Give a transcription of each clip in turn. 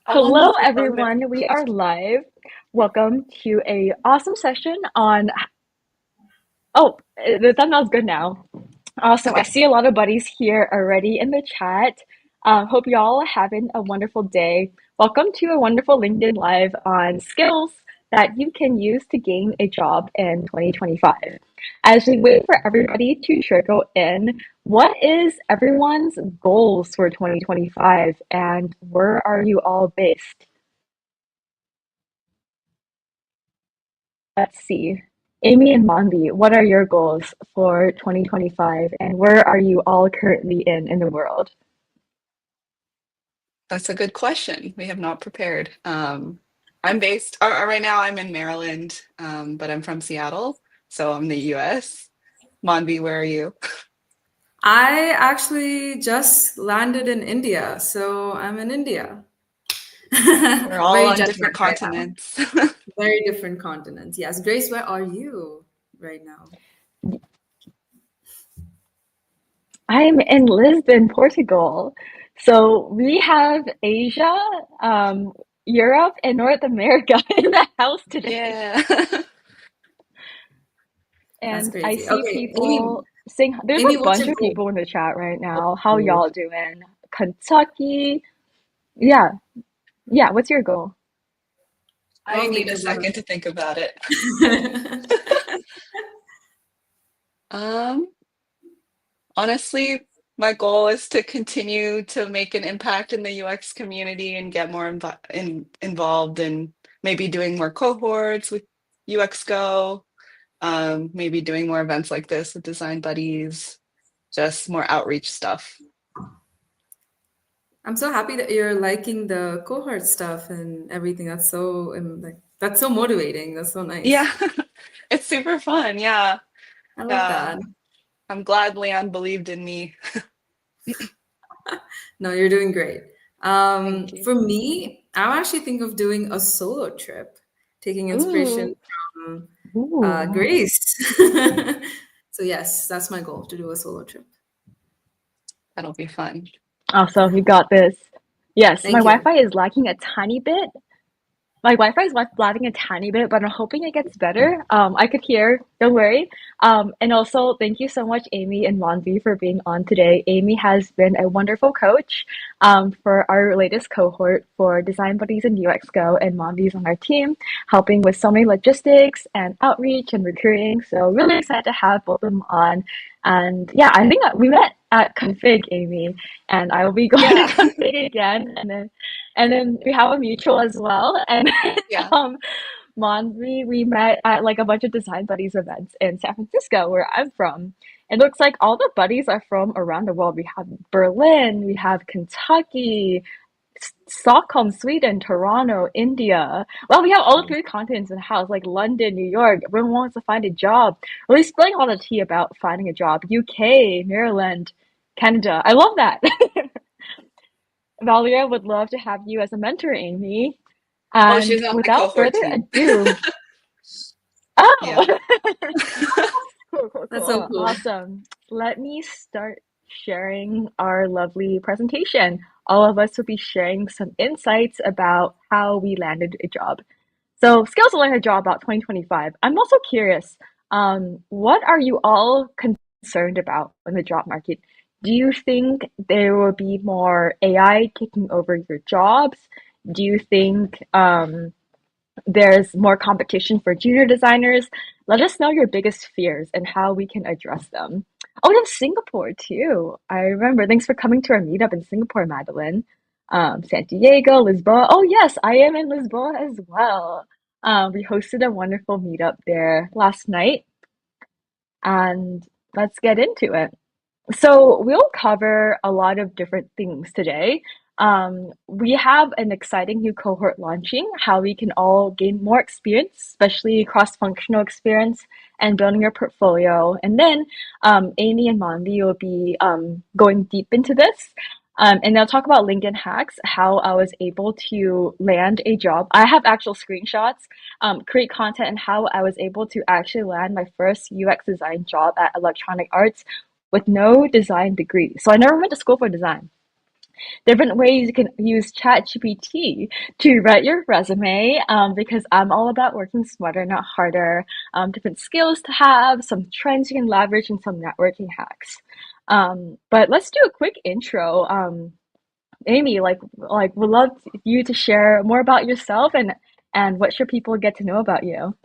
A Hello, wonderful photo. everyone. We are live. Welcome to a awesome session on. Oh, the thumbnail's good now. Awesome. I Okay. see a lot of buddies here already in the chat. Hope y'all are having a wonderful day. Welcome to a wonderful LinkedIn Live on skills that you can use to gain a job in 2025. As we wait for everybody to trickle in, what is everyone's goals for 2025 and where are you all based? Let's see. Amy and Mondi, what are your goals for 2025 and where are you all currently in the world? That's a good question. We have not prepared. I'm based, right now I'm in Maryland, but I'm from Seattle, so I'm the US. Manvi, where are you? I actually just landed in India, so I'm in India. We're all Very on jet different lagged right now. continents. Very different continents. Yes. Grace, where are you right now? I'm in Lisbon, Portugal. So we have Asia, um, Europe, and North America in the house today. Yeah. That's And I crazy. see Okay, Amy, people saying, there's Amy, a what's bunch your of goal? people in the chat right now. How Oh. y'all doing? Kentucky. Yeah. Yeah. What's your goal? I I'll need think a about second to think about it. it. Um, Honestly, my goal is to continue to make an impact in the UX community and get more involved in maybe doing more cohorts with UX Go, maybe doing more events like this with Design Buddies, just more outreach stuff. I'm so happy that you're liking the cohort stuff and everything. That's so like that's so motivating. That's so nice. Yeah, it's super fun. Yeah. I love Yeah. that. I'm glad Leon believed in me. No, you're doing great. Thank you. For me, I actually think of doing a solo trip, taking inspiration Ooh, from Ooh. Greece. So yes, that's my goal to do a solo trip. that'll be fun. Awesome, Yeah. you got this. Yes, my Thank you. Wi-Fi is lagging a tiny bit. My Wi-Fi is lagging a tiny bit, but I'm hoping it gets better. I could hear, don't worry. And also, thank you so much, Amy and Monvi, for being on today. Amy has been a wonderful coach for our latest cohort for Design Buddies and UX Go, and Monvi's on our team, helping with so many logistics and outreach and recruiting. So really excited to have both of them on. And yeah, I think we met at Config, Amy, and I will be going to Yeah. Config again, and then we have a mutual as well. And Yeah. um, Monvi, we met at like a bunch of Design Buddies events in San Francisco, where I'm from. It looks like all the buddies are from around the world. We have Berlin, we have Kentucky, Stockholm, Sweden, Toronto, India. Well, we have all three continents in the house, like London, New York. Everyone wants to find a job. Really spilling all the tea about finding a job. UK, Maryland, Canada. I love that. Valia would love to have you as a mentor, Amy. Oh, And she's on my without cohort further team. ado, Yeah. oh, cool, cool, That's so cool. cool. Awesome. Let me start sharing our lovely presentation. All of us will be sharing some insights about how we landed a job. So, skills to land a job about 2025. I'm also curious, what are you all concerned about in the job market? Do you think there will be more AI taking over your jobs? Do you think there's more competition for junior designers? Let us know your biggest fears and how we can address them. Oh, we have Singapore too. I remember. Thanks for coming to our meetup in Singapore, Madeline. San Diego, Lisboa. Oh, yes, I am in Lisboa as well. We hosted a wonderful meetup there last night, and let's get into it. So we'll cover a lot of different things today. We have an exciting new cohort launching, how we can all gain more experience, especially cross-functional experience and building your portfolio. And then Amy and Mondi will be going deep into this. And they'll talk about LinkedIn hacks, how I was able to land a job. I have actual screenshots, create content, and how I was able to actually land my first UX design job at Electronic Arts with no design degree. So I never went to school for design. different ways you can use ChatGPT to write your resume, because I'm all about working smarter, not harder. Different skills to have, some trends you can leverage, and some networking hacks. But let's do a quick intro. Amy, would love you to share more about yourself and what should people get to know about you?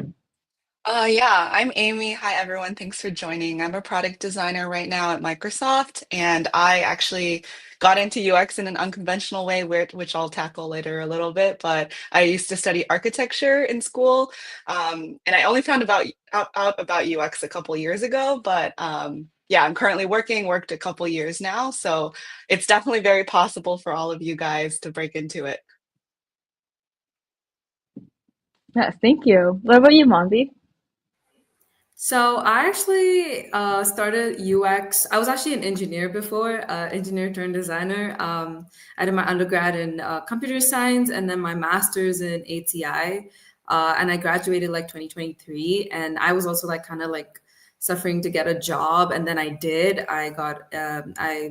Yeah, I'm Amy. Hi, everyone. Thanks for joining. I'm a product designer right now at Microsoft, and I actually got into UX in an unconventional way, which I'll tackle later a little bit. But I used to study architecture in school, and I only found out about UX a couple years ago. But yeah, I'm currently worked a couple years now, so it's definitely very possible for all of you guys to break into it. Yes, thank you. What about you, Monzi? So I actually started UX. I was actually an engineer before, engineer turned designer. I did my undergrad in computer science and then my master's in ATI. And I graduated like 2023. And I was also like kind of like suffering to get a job. And then I did. I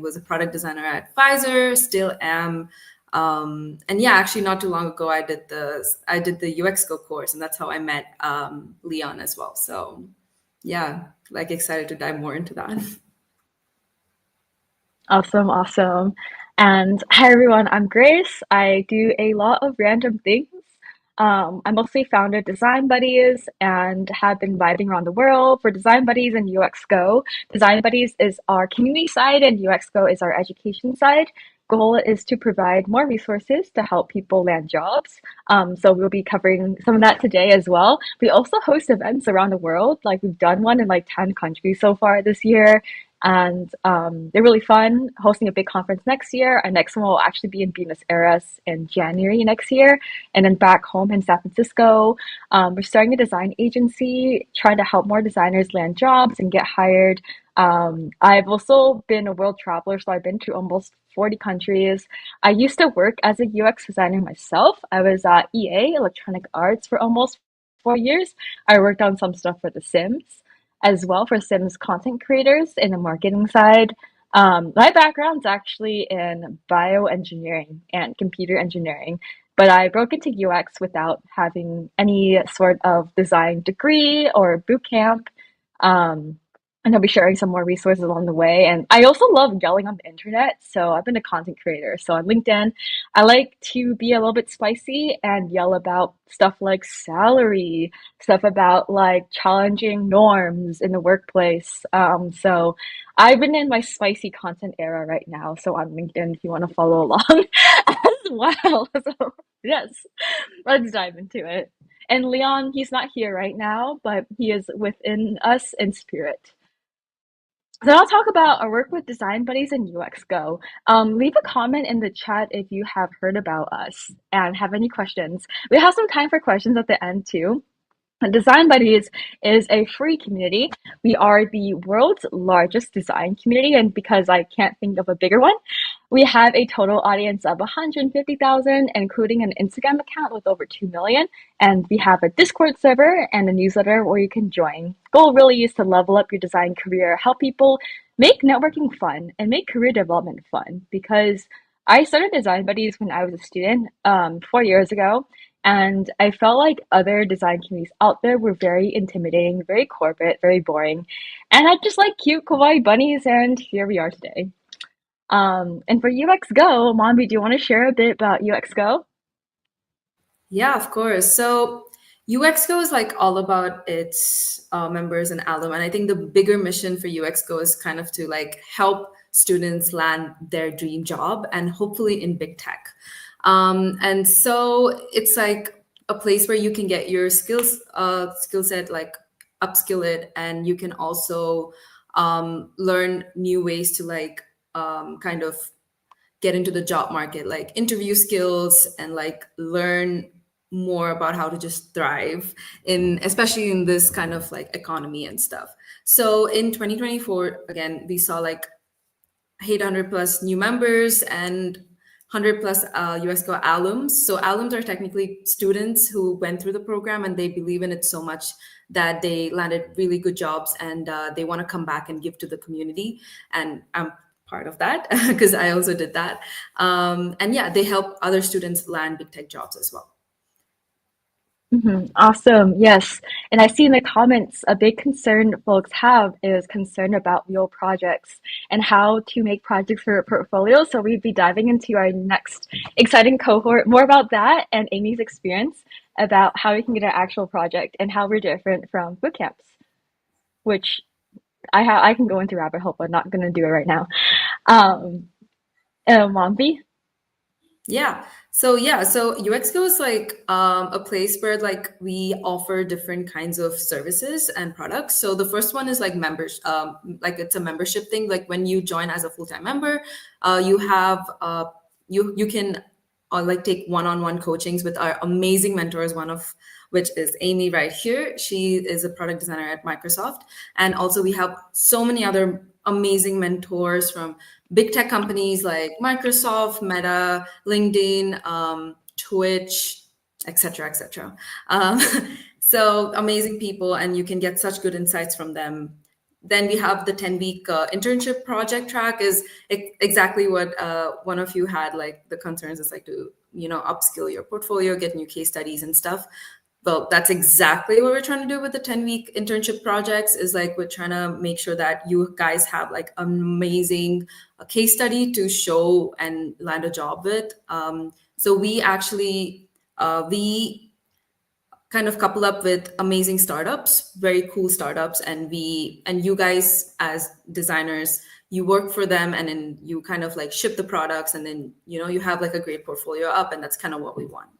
was a product designer at Pfizer, still am. And yeah, actually not too long ago, I did the UX Go course, and that's how I met Leon as well. So yeah, like excited to dive more into that. Awesome, awesome. And hi everyone, I'm Grace. I do a lot of random things. I mostly founded Design Buddies and have been vibing around the world for Design Buddies and UX Go. Design Buddies is our community side and UX Go is our education side. Goal is to provide more resources to help people land jobs. So we'll be covering some of that today as well. We also host events around the world. Like we've done one in like 10 countries so far this year. And they're really fun. Hosting a big conference next year. Our next one will actually be in Buenos Aires in January next year, and then back home in San Francisco. We're starting a design agency, trying to help more designers land jobs and get hired. I've also been a world traveler, so I've been to almost 40 countries. I used to work as a UX designer myself. I was at EA, Electronic Arts, for almost 4 years. I worked on some stuff for The Sims as well for Sims content creators in the marketing side. My background's actually in bioengineering and computer engineering, but I broke into UX without having any sort of design degree or boot camp. Um, and I'll be sharing some more resources along the way. And I also love yelling on the internet. So I've been a content creator. So on LinkedIn, I like to be a little bit spicy and yell about stuff like salary, stuff about like challenging norms in the workplace. So I've been in my spicy content era right now. So on LinkedIn, if you want to follow along as well. So yes, let's dive into it. And Leon, he's not here right now, but he is within us in spirit. So I'll talk about our work with Design Buddies and UX Go. Leave a comment in the chat if you have heard about us and have any questions. We have some time for questions at the end too. Design Buddies is a free community. We are the world's largest design community, and because I can't think of a bigger one, we have a total audience of 150,000, including an Instagram account with over 2 million. And we have a Discord server and a newsletter where you can join. Goal really is to level up your design career, help people make networking fun and make career development fun. Because I started Design Buddies when I was a student 4 years ago, and I felt like other design communities out there were very intimidating, very corporate, very boring. And I just like cute kawaii bunnies, and here we are today. And for UX Go, Mombi, do you want to share a bit about UX Go? Yeah, of course. So UXGo is like all about its members and alum. And I think the bigger mission for UXGo is kind of to like help students land their dream job and hopefully in big tech. And so it's like a place where you can get your skill set, like upskill it, and you can also learn new ways to like kind of get into the job market, like interview skills and like learn more about how to just thrive in, especially in this kind of like economy and stuff. So in 2024, again, we saw like 800 plus new members and 100 plus UXGo alums. So alums are technically students who went through the program and they believe in it so much that they landed really good jobs and they want to come back and give to the community. And I'm part of that because I also did that. And yeah, they help other students land big tech jobs as well. Awesome. Yes. And I see in the comments a big concern folks have is concern about real projects and how to make projects for a portfolio. So we'd be diving into our next exciting cohort, more about that and Amy's experience about how we can get an actual project and how we're different from boot camps, which I can go into rabbit hole, but not gonna do it right now. Um, Mombi? So UXGo is like a place where like we offer different kinds of services and products. So the first one is like members, like it's a membership thing. Like when you join as a full-time member, you have you can like take one-on-one coachings with our amazing mentors, one of which is Amy right here. She is a product designer at Microsoft. And also we have so many other amazing mentors from big tech companies like Microsoft, Meta, LinkedIn, Twitch, etc., etc. So amazing people, and you can get such good insights from them. Then we have the 10-week internship project track is exactly what one of you had, like the concerns is like to, upskill your portfolio, get new case studies and stuff. Well, that's exactly what we're trying to do with the 10-week internship projects is like we're trying to make sure that you guys have like amazing case study to show and land a job with. So we actually, we kind of couple up with amazing startups, very cool startups. And you guys as designers, you work for them and then you kind of like ship the products and then, you have like a great portfolio up, and that's kind of what we want.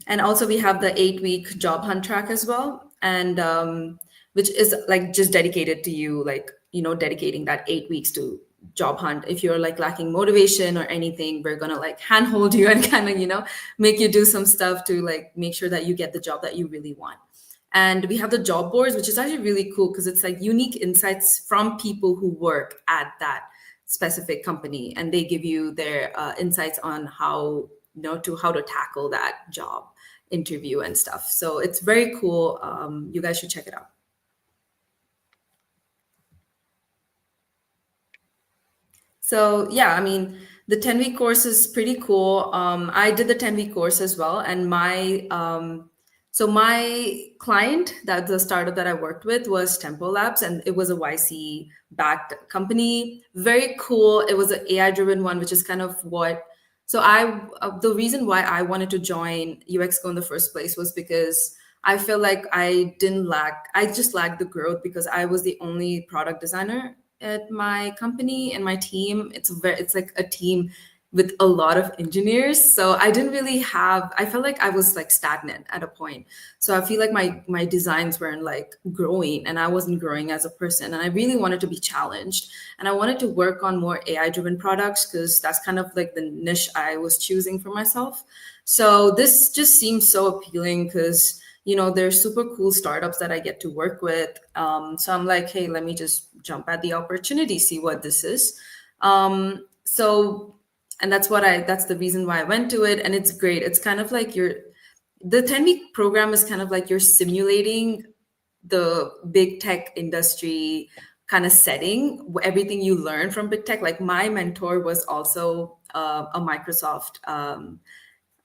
And also we have the 8-week job hunt track as well. And which is like just dedicated to you, like, dedicating that 8 weeks to job hunt. If you're like lacking motivation or anything, we're gonna like handhold you and kind of, make you do some stuff to like make sure that you get the job that you really want. And we have the job boards, which is actually really cool because it's like unique insights from people who work at that specific company, and they give you their insights on how to tackle that job interview and stuff. So it's very cool. You guys should check it out. So yeah, I mean, the 10-week course is pretty cool. I did the 10-week course as well, and my client, that the startup that I worked with, was Tempo Labs, and it was a YC backed company. Very cool. It was an AI driven one, which is kind of what. So the reason why I wanted to join UXGo in the first place was because I feel like I just lacked the growth because I was the only product designer at my company and my team. It's like a team with a lot of engineers. So I felt like I was like stagnant at a point. So I feel like my designs weren't like growing and I wasn't growing as a person. And I really wanted to be challenged. And I wanted to work on more AI driven products because that's kind of like the niche I was choosing for myself. So this just seems so appealing because, there's super cool startups that I get to work with. So I'm like, hey, let me just jump at the opportunity, see what this is. And that's the reason why I went to it. And it's great. It's kind of like the 10-week program is kind of like you're simulating the big tech industry kind of setting, everything you learn from big tech. Like my mentor was also a Microsoft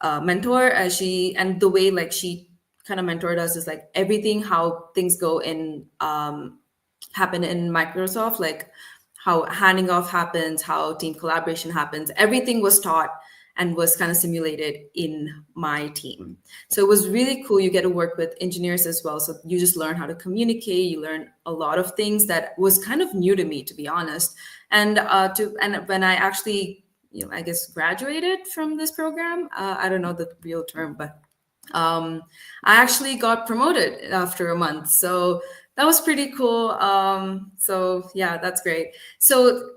mentor. And the way like she kind of mentored us is like everything, how things go in, happen in Microsoft, like how handing off happens, how team collaboration happens, everything was taught and was kind of simulated in my team. So it was really cool. You get to work with engineers as well. So you just learn how to communicate. You learn a lot of things that was kind of new to me, to be honest. And when I actually, I guess graduated from this program, I don't know the real term, but I actually got promoted after a month. So that was pretty cool. So yeah, that's great. So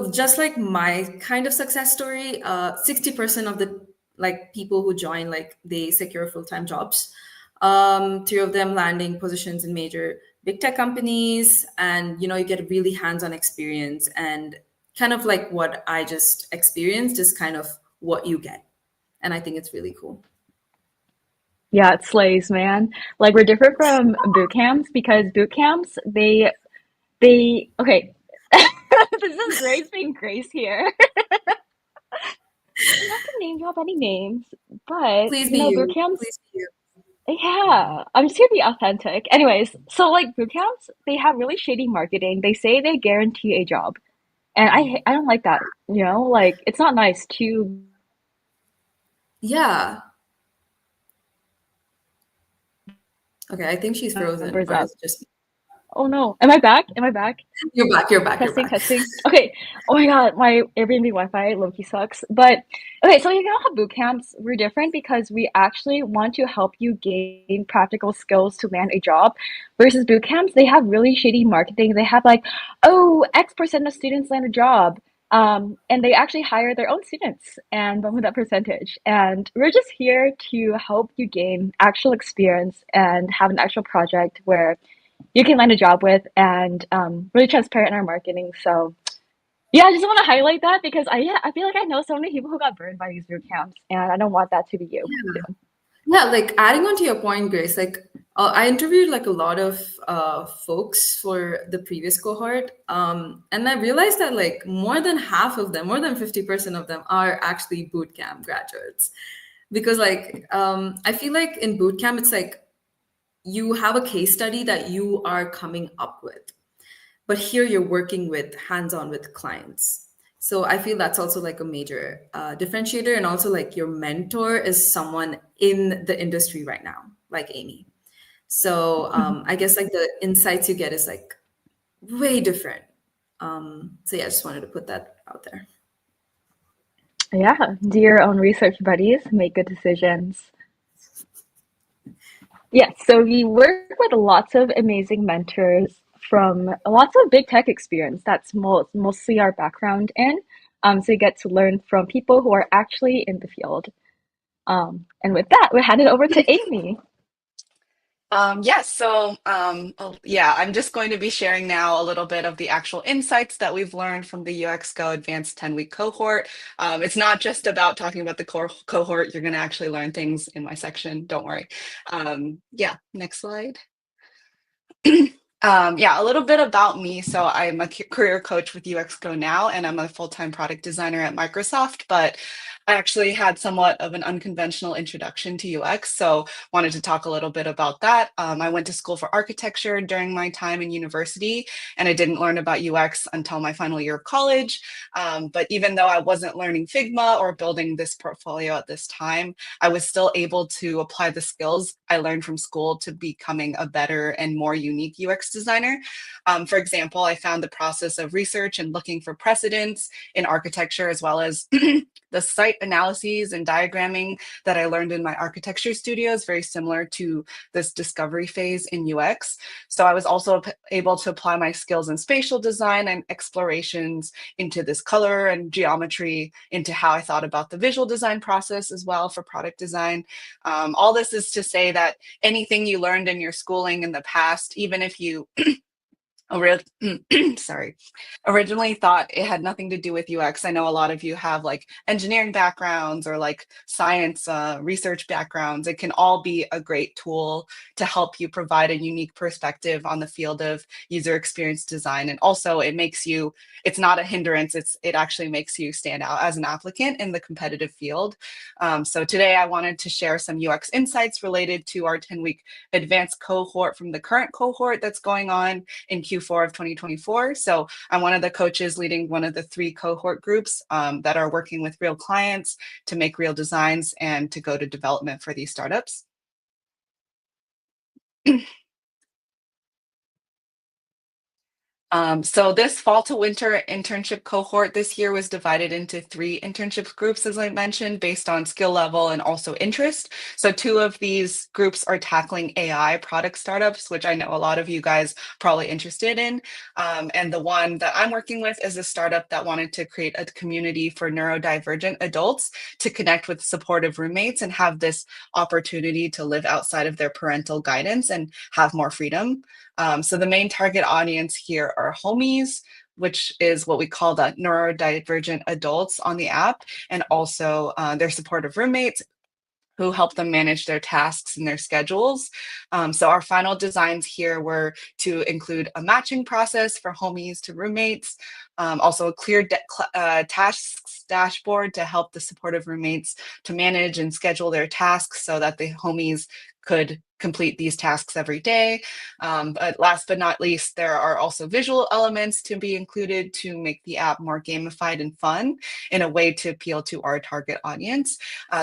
just like my kind of success story, 60% of the like people who join, like they secure full-time jobs. 3 of them landing positions in major big tech companies, and you get really hands-on experience, and kind of like what I just experienced is kind of what you get, and I think it's really cool. Yeah, it slays, man. Like we're different from boot camps because boot camps, they okay. This is Grace being Grace here. Not to name drop any names, but Please be boot you. camps, Please be you. yeah, I'm just gonna be authentic. Anyways, so like boot camps, they have really shady marketing. They say they guarantee a job, and I don't like that. Like it's not nice to Yeah. Okay, I think she's frozen, numbers or up. is it just Oh no, am I back? Am I back? you're back, you're back, you're Testing, back. testing. Okay. Oh my God, my Airbnb Wi-Fi low-key sucks. But okay, so how boot camps we're different because we actually want to help you gain practical skills to land a job. Versus boot camps, they have really shady marketing. They have like, oh, X% of students land a job. And they actually hire their own students and run with that percentage. And we're just here to help you gain actual experience and have an actual project where you can land a job with and really transparent in our marketing. So yeah, I just want to highlight that because I feel like I know so many people who got burned by these boot camps, and I don't want that to be you. Yeah, like adding on to your point, Grace, like I interviewed like a lot of folks for the previous cohort, and I realized that like more than half of them, more than 50% of them are actually boot camp graduates. Because like I feel like in boot camp, it's like you have a case study that you are coming up with, but here you're working with hands-on with clients. So I feel that's also like a major differentiator, and also like your mentor is someone in the industry right now, like Amy. So I guess like the insights you get is like way different. So yeah, I just wanted to put that out there. Yeah, do your own research, buddies. Make good decisions. Yes, so we work with lots of amazing mentors from lots of big tech experience. That's mostly our background in. So you get to learn from people who are actually in the field. And with that, we hand it over to Amy. Yes, so yeah, I'm just going to be sharing now a little bit of the actual insights that we've learned from the UX Go Advanced 10-week cohort. It's not just about talking about the core cohort, you're going to actually learn things in my section, don't worry. Yeah, next slide. Yeah, a little bit about me. So I'm a career coach with UX Go now, and I'm a full-time product designer at Microsoft, but I actually had somewhat of an unconventional introduction to UX, so wanted to talk a little bit about that. I went to school for architecture during my time in university, and I didn't learn about UX until my final year of college. But even though I wasn't learning Figma or building this portfolio at this time, I was still able to apply the skills I learned from school to becoming a better and more unique UX designer. For example, I found the process of research and looking for precedents in architecture, as well as the site analyses and diagramming that I learned in my architecture studios, very similar to this discovery phase in UX. So I was also able to apply my skills in spatial design and explorations into this color and geometry, into how I thought about the visual design process as well for product design. All this is to say that anything you learned in your schooling in the past, even if you sorry, originally thought it had nothing to do with UX. I know a lot of you have like engineering backgrounds or like science research backgrounds. It can all be a great tool to help you provide a unique perspective on the field of user experience design. And also it makes you, it's not a hindrance, it actually makes you stand out as an applicant in the competitive field. So today I wanted to share some UX insights related to our 10-week advanced cohort from the current cohort that's going on in Q4 of 2024. So I'm one of the coaches leading one of the 3 cohort groups that are working with real clients to make real designs and to go to development for these startups. So this fall to winter internship cohort this year was divided into 3 internship groups, as I mentioned, based on skill level and also interest. So 2 of these groups are tackling AI product startups, which I know a lot of you guys probably interested in. And the one that I'm working with is a startup that wanted to create a community for neurodivergent adults to connect with supportive roommates and have this opportunity to live outside of their parental guidance and have more freedom. So the main target audience here are homies, which is what we call the neurodivergent adults on the app, and also their supportive roommates who help them manage their tasks and their schedules. So our final designs here were to include a matching process for homies to roommates, Also a clear tasks dashboard to help the supportive roommates to manage and schedule their tasks so that the homies could complete these tasks every day. But last but not least, there are also visual elements to be included to make the app more gamified and fun in a way to appeal to our target audience.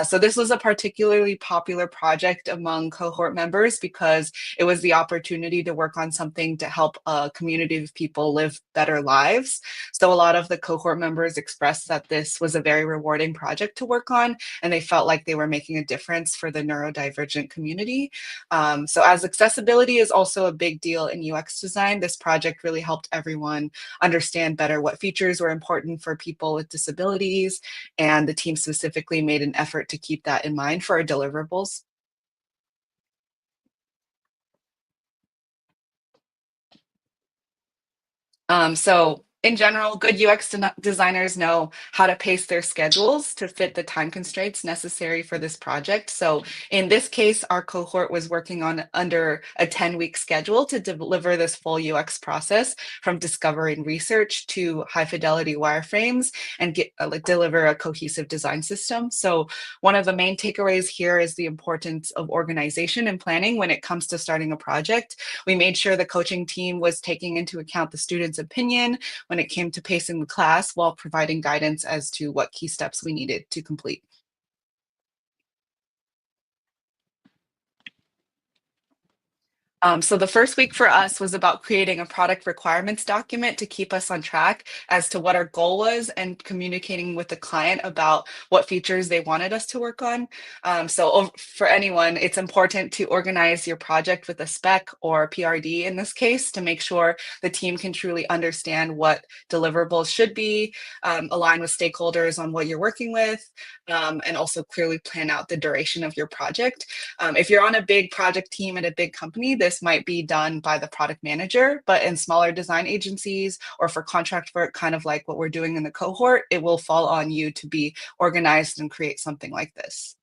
So this was a particularly popular project among cohort members because it was the opportunity to work on something to help a community of people live better lives. So a lot of the cohort members expressed that this was a very rewarding project to work on, and they felt like they were making a difference for the neurodivergent community. So as accessibility is also a big deal in UX design, this project really helped everyone understand better what features were important for people with disabilities, and the team specifically made an effort to keep that in mind for our deliverables. So in general, good UX designers know how to pace their schedules to fit the time constraints necessary for this project. So in this case, our cohort was working on under a 10-week schedule to deliver this full UX process from discovering research to high fidelity wireframes and deliver a cohesive design system. So one of the main takeaways here is the importance of organization and planning when it comes to starting a project. We made sure the coaching team was taking into account the students' opinion when it came to pacing the class while providing guidance as to what key steps we needed to complete. So the first week for us was about creating a product requirements document to keep us on track as to what our goal was and communicating with the client about what features they wanted us to work on. For anyone, it's important to organize your project with a spec or PRD in this case to make sure the team can truly understand what deliverables should be, align with stakeholders on what you're working with, and also clearly plan out the duration of your project. If you're on a big project team at a big company, this might be done by the product manager, but in smaller design agencies or for contract work, kind of like what we're doing in the cohort, it will fall on you to be organized and create something like this.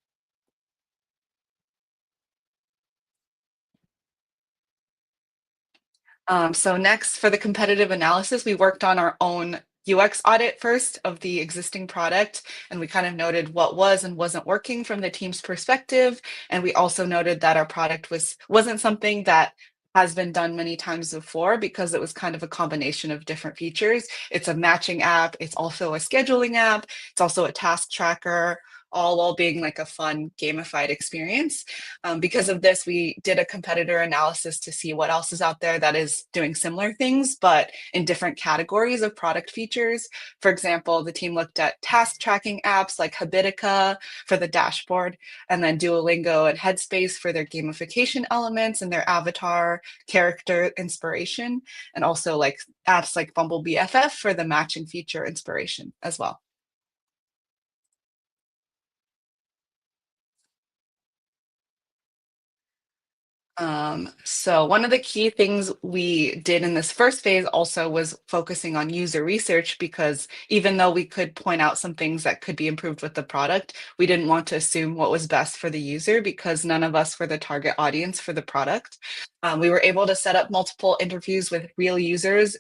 So next, for the competitive analysis, we worked on our own UX audit first of the existing product, and we kind of noted what was and wasn't working from the team's perspective. And we also noted that our product wasn't something that has been done many times before because it was kind of a combination of different features. It's a matching app, it's also a scheduling app, it's also a task tracker, all while being like a fun gamified experience. Because of this, we did a competitor analysis to see what else is out there that is doing similar things, but in different categories of product features. For example, the team looked at task tracking apps like Habitica for the dashboard, and then Duolingo and Headspace for their gamification elements and their avatar character inspiration, and also like apps like Bumble BFF for the matching feature inspiration as well. So one of the key things we did in this first phase also was focusing on user research because even though we could point out some things that could be improved with the product, we didn't want to assume what was best for the user because none of us were the target audience for the product. We were able to set up multiple interviews with real users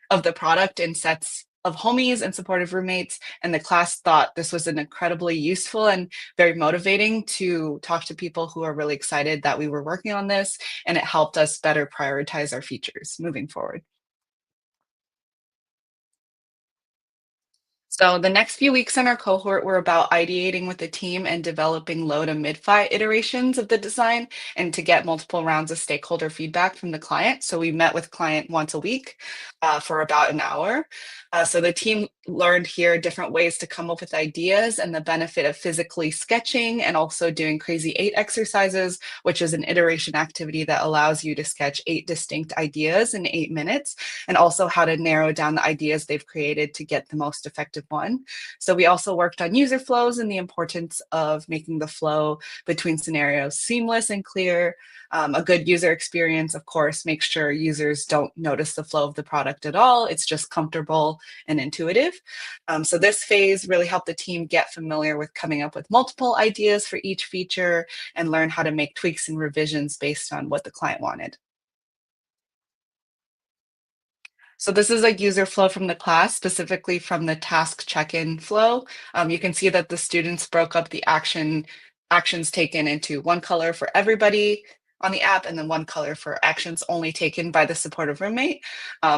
of the product in sets of homies and supportive roommates, and the class thought this was an incredibly useful and very motivating to talk to people who are really excited that we were working on this, and it helped us better prioritize our features moving forward. So the next few weeks in our cohort were about ideating with the team and developing low to mid-fi iterations of the design and to get multiple rounds of stakeholder feedback from the client. So we met with client once a week for about an hour. So the team learned here different ways to come up with ideas and the benefit of physically sketching and also doing crazy eight exercises, which is an iteration activity that allows you to sketch 8 distinct ideas in 8 minutes, and also how to narrow down the ideas they've created to get the most effective one. So we also worked on user flows and the importance of making the flow between scenarios seamless and clear. A good user experience, of course, makes sure users don't notice the flow of the product at all. It's just comfortable and intuitive. So this phase really helped the team get familiar with coming up with multiple ideas for each feature and learn how to make tweaks and revisions based on what the client wanted. So this is a user flow from the class, specifically from the task check-in flow. You can see that the students broke up the actions taken into one color for everybody on the app and then one color for actions only taken by the supportive roommate.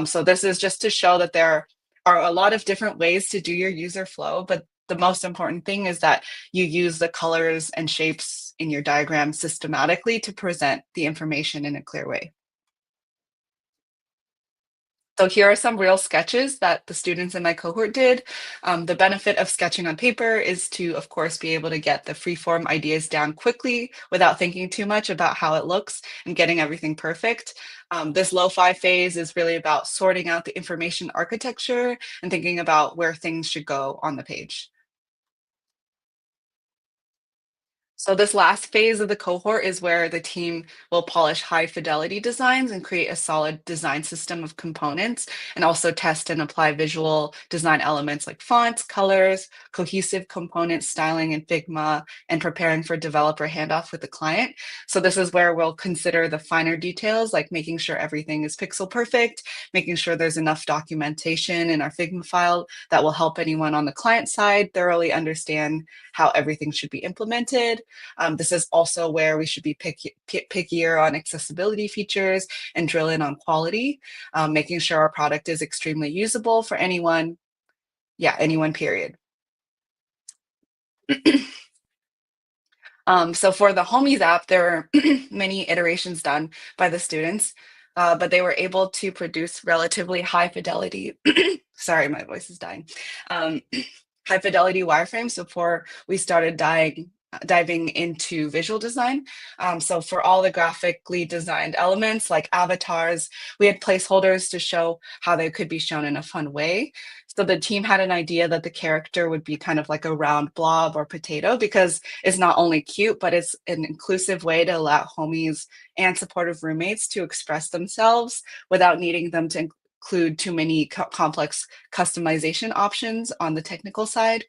So this is just to show that there are a lot of different ways to do your user flow, but the most important thing is that you use the colors and shapes in your diagram systematically to present the information in a clear way. So here are some real sketches that the students in my cohort did. The benefit of sketching on paper is to, of course, be able to get the freeform ideas down quickly without thinking too much about how it looks and getting everything perfect. This lo-fi phase is really about sorting out the information architecture and thinking about where things should go on the page. So this last phase of the cohort is where the team will polish high fidelity designs and create a solid design system of components, and also test and apply visual design elements like fonts, colors, cohesive component styling in Figma, and preparing for developer handoff with the client. So this is where we'll consider the finer details, like making sure everything is pixel perfect, making sure there's enough documentation in our Figma file that will help anyone on the client side thoroughly understand how everything should be implemented. This is also where we should be pickier on accessibility features and drill in on quality, making sure our product is extremely usable for anyone. Yeah, anyone, period. So for the Homies app, there are many iterations done by the students, but they were able to produce relatively high fidelity. Sorry, my voice is dying. High fidelity wireframes before we started diving into visual design. So for all the graphically designed elements like avatars, we had placeholders to show how they could be shown in a fun way. So the team had an idea that the character would be kind of like a round blob or potato, because it's not only cute, but it's an inclusive way to allow homies and supportive roommates to express themselves without needing them to include too many complex customization options on the technical side.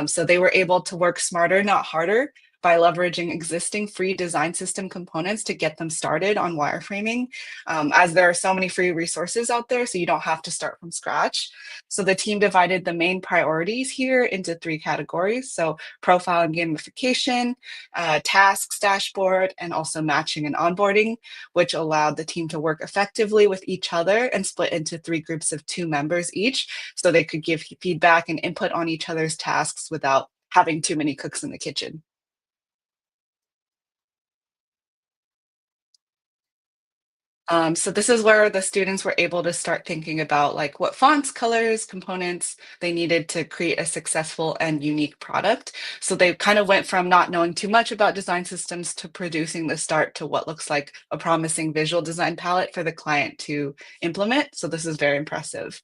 So they were able to work smarter, not harder, by leveraging existing free design system components to get them started on wireframing, as there are so many free resources out there, so you don't have to start from scratch. So the team divided the main priorities here into 3 categories. So profile and gamification, tasks dashboard, and also matching and onboarding, which allowed the team to work effectively with each other and split into 3 groups of 2 members each, so they could give feedback and input on each other's tasks without having too many cooks in the kitchen. So this is where the students were able to start thinking about like what fonts, colors, components they needed to create a successful and unique product. So they kind of went from not knowing too much about design systems to producing the start to what looks like a promising visual design palette for the client to implement. So this is very impressive.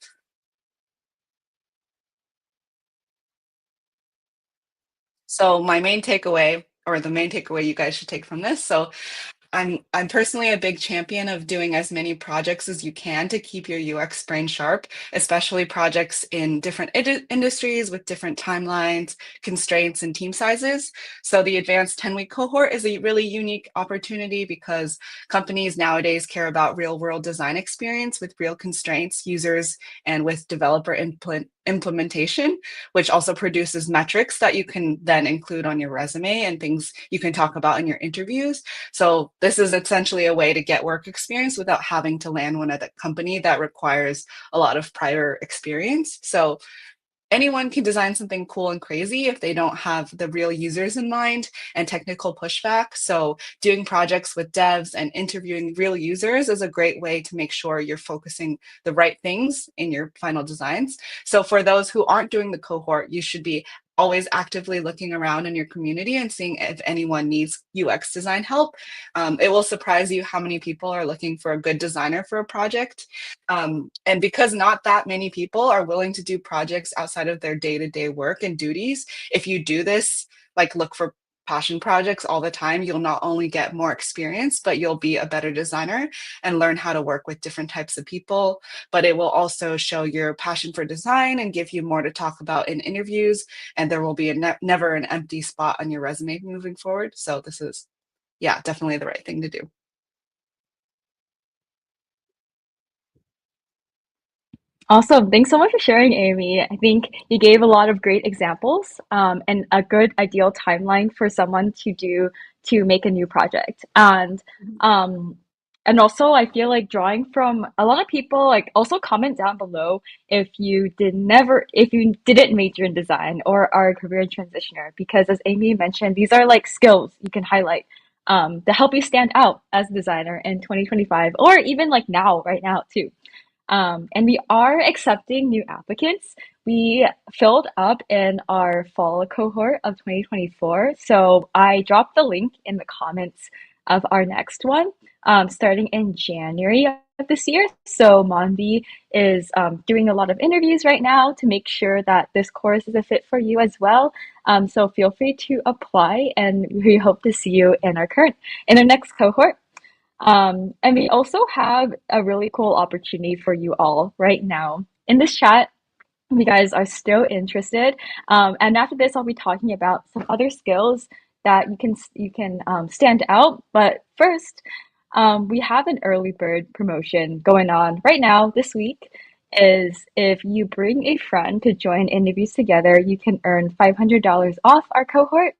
So my main takeaway, or the main takeaway you guys should take from this. So I'm personally a big champion of doing as many projects as you can to keep your UX brain sharp, especially projects in different industries with different timelines, constraints, and team sizes. So the advanced 10-week cohort is a really unique opportunity because companies nowadays care about real-world design experience with real constraints, users, and with developer implementation, which also produces metrics that you can then include on your resume and things you can talk about in your interviews. So this is essentially a way to get work experience without having to land one at a company that requires a lot of prior experience. So anyone can design something cool and crazy if they don't have the real users in mind and technical pushback. So doing projects with devs and interviewing real users is a great way to make sure you're focusing the right things in your final designs. So for those who aren't doing the cohort, you should be always actively looking around in your community and seeing if anyone needs UX design help. It will surprise you how many people are looking for a good designer for a project. And because not that many people are willing to do projects outside of their day-to-day work and duties, if you do this, like look for passion projects all the time, you'll not only get more experience, but you'll be a better designer and learn how to work with different types of people. But it will also show your passion for design and give you more to talk about in interviews. And there will be never an empty spot on your resume moving forward. So this is, yeah, definitely the right thing to do. Awesome. Thanks so much for sharing, Amy. I think you gave a lot of great examples and a good ideal timeline for someone to do to make a new project. Um, and also, I feel like drawing from a lot of people, like also comment down below if you didn't major in design or are a career transitioner, because as Amy mentioned, these are like skills you can highlight to help you stand out as a designer in 2025 or even like now, right now too. And we are accepting new applicants. We filled up in our fall cohort of 2024. So I dropped the link in the comments of our next one, starting in January of this year. So Monvi is doing a lot of interviews right now to make sure that this course is a fit for you as well. So feel free to apply, and we hope to see you in our next cohort. And we also have a really cool opportunity for you all right now. In this chat, if you guys are still interested, and after this, I'll be talking about some other skills that you can stand out. But first, we have an early bird promotion going on right now. This week is if you bring a friend to join interviews together, you can earn $500 off our cohort.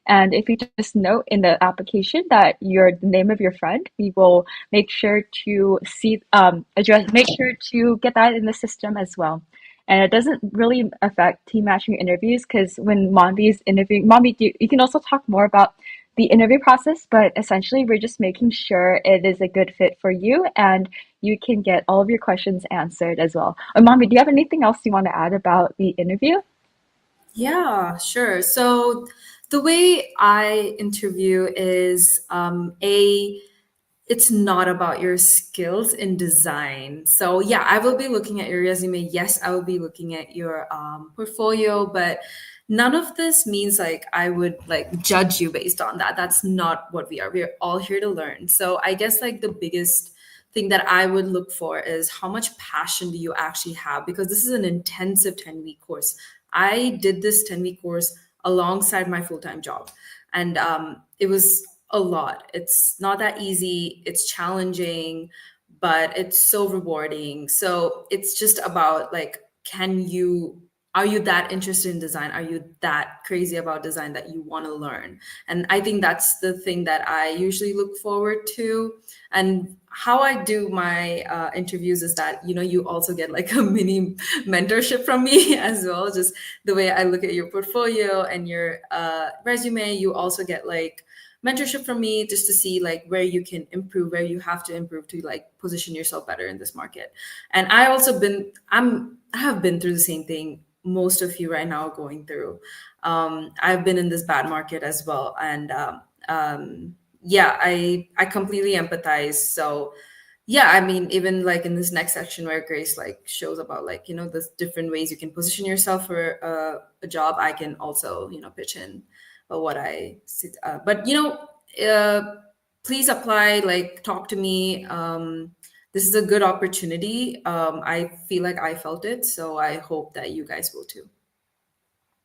And if you just note in the application that you're the name of your friend, we will make sure to make sure to get that in the system as well. And it doesn't really affect team matching interviews because when Monvi is interviewing, you can also talk more about the interview process, but essentially we're just making sure it is a good fit for you and you can get all of your questions answered as well. Monvi, do you have anything else you want to add about the interview? Yeah, sure. So the way I interview is it's not about your skills in design. So yeah, I will be looking at your resume. Yes, I will be looking at your portfolio, but none of this means like I would like judge you based on that. That's not what we are. We are all here to learn. So I guess like the biggest thing that I would look for is how much passion do you actually have, because this is an intensive 10-week course. I did this 10-week course alongside my full-time job, and it was a lot. It's not that easy. It's challenging, but it's so rewarding. So it's just about like, are you that interested in design? Are you that crazy about design that you want to learn? And I think that's the thing that I usually look forward to. And how I do my interviews is that, you also get like a mini mentorship from me as well. Just the way I look at your portfolio and your resume, you also get like mentorship from me just to see like where you can improve, where you have to improve to like position yourself better in this market. And I have been through the same thing most of you right now are going through. I've been in this bad market as well, and yeah, I completely empathize. So yeah, I mean, even like in this next section where Grace like shows about like the different ways you can position yourself for a job, I can also pitch in what I see. But please apply, like talk to me. This is a good opportunity. I feel like I felt it, so I hope that you guys will too.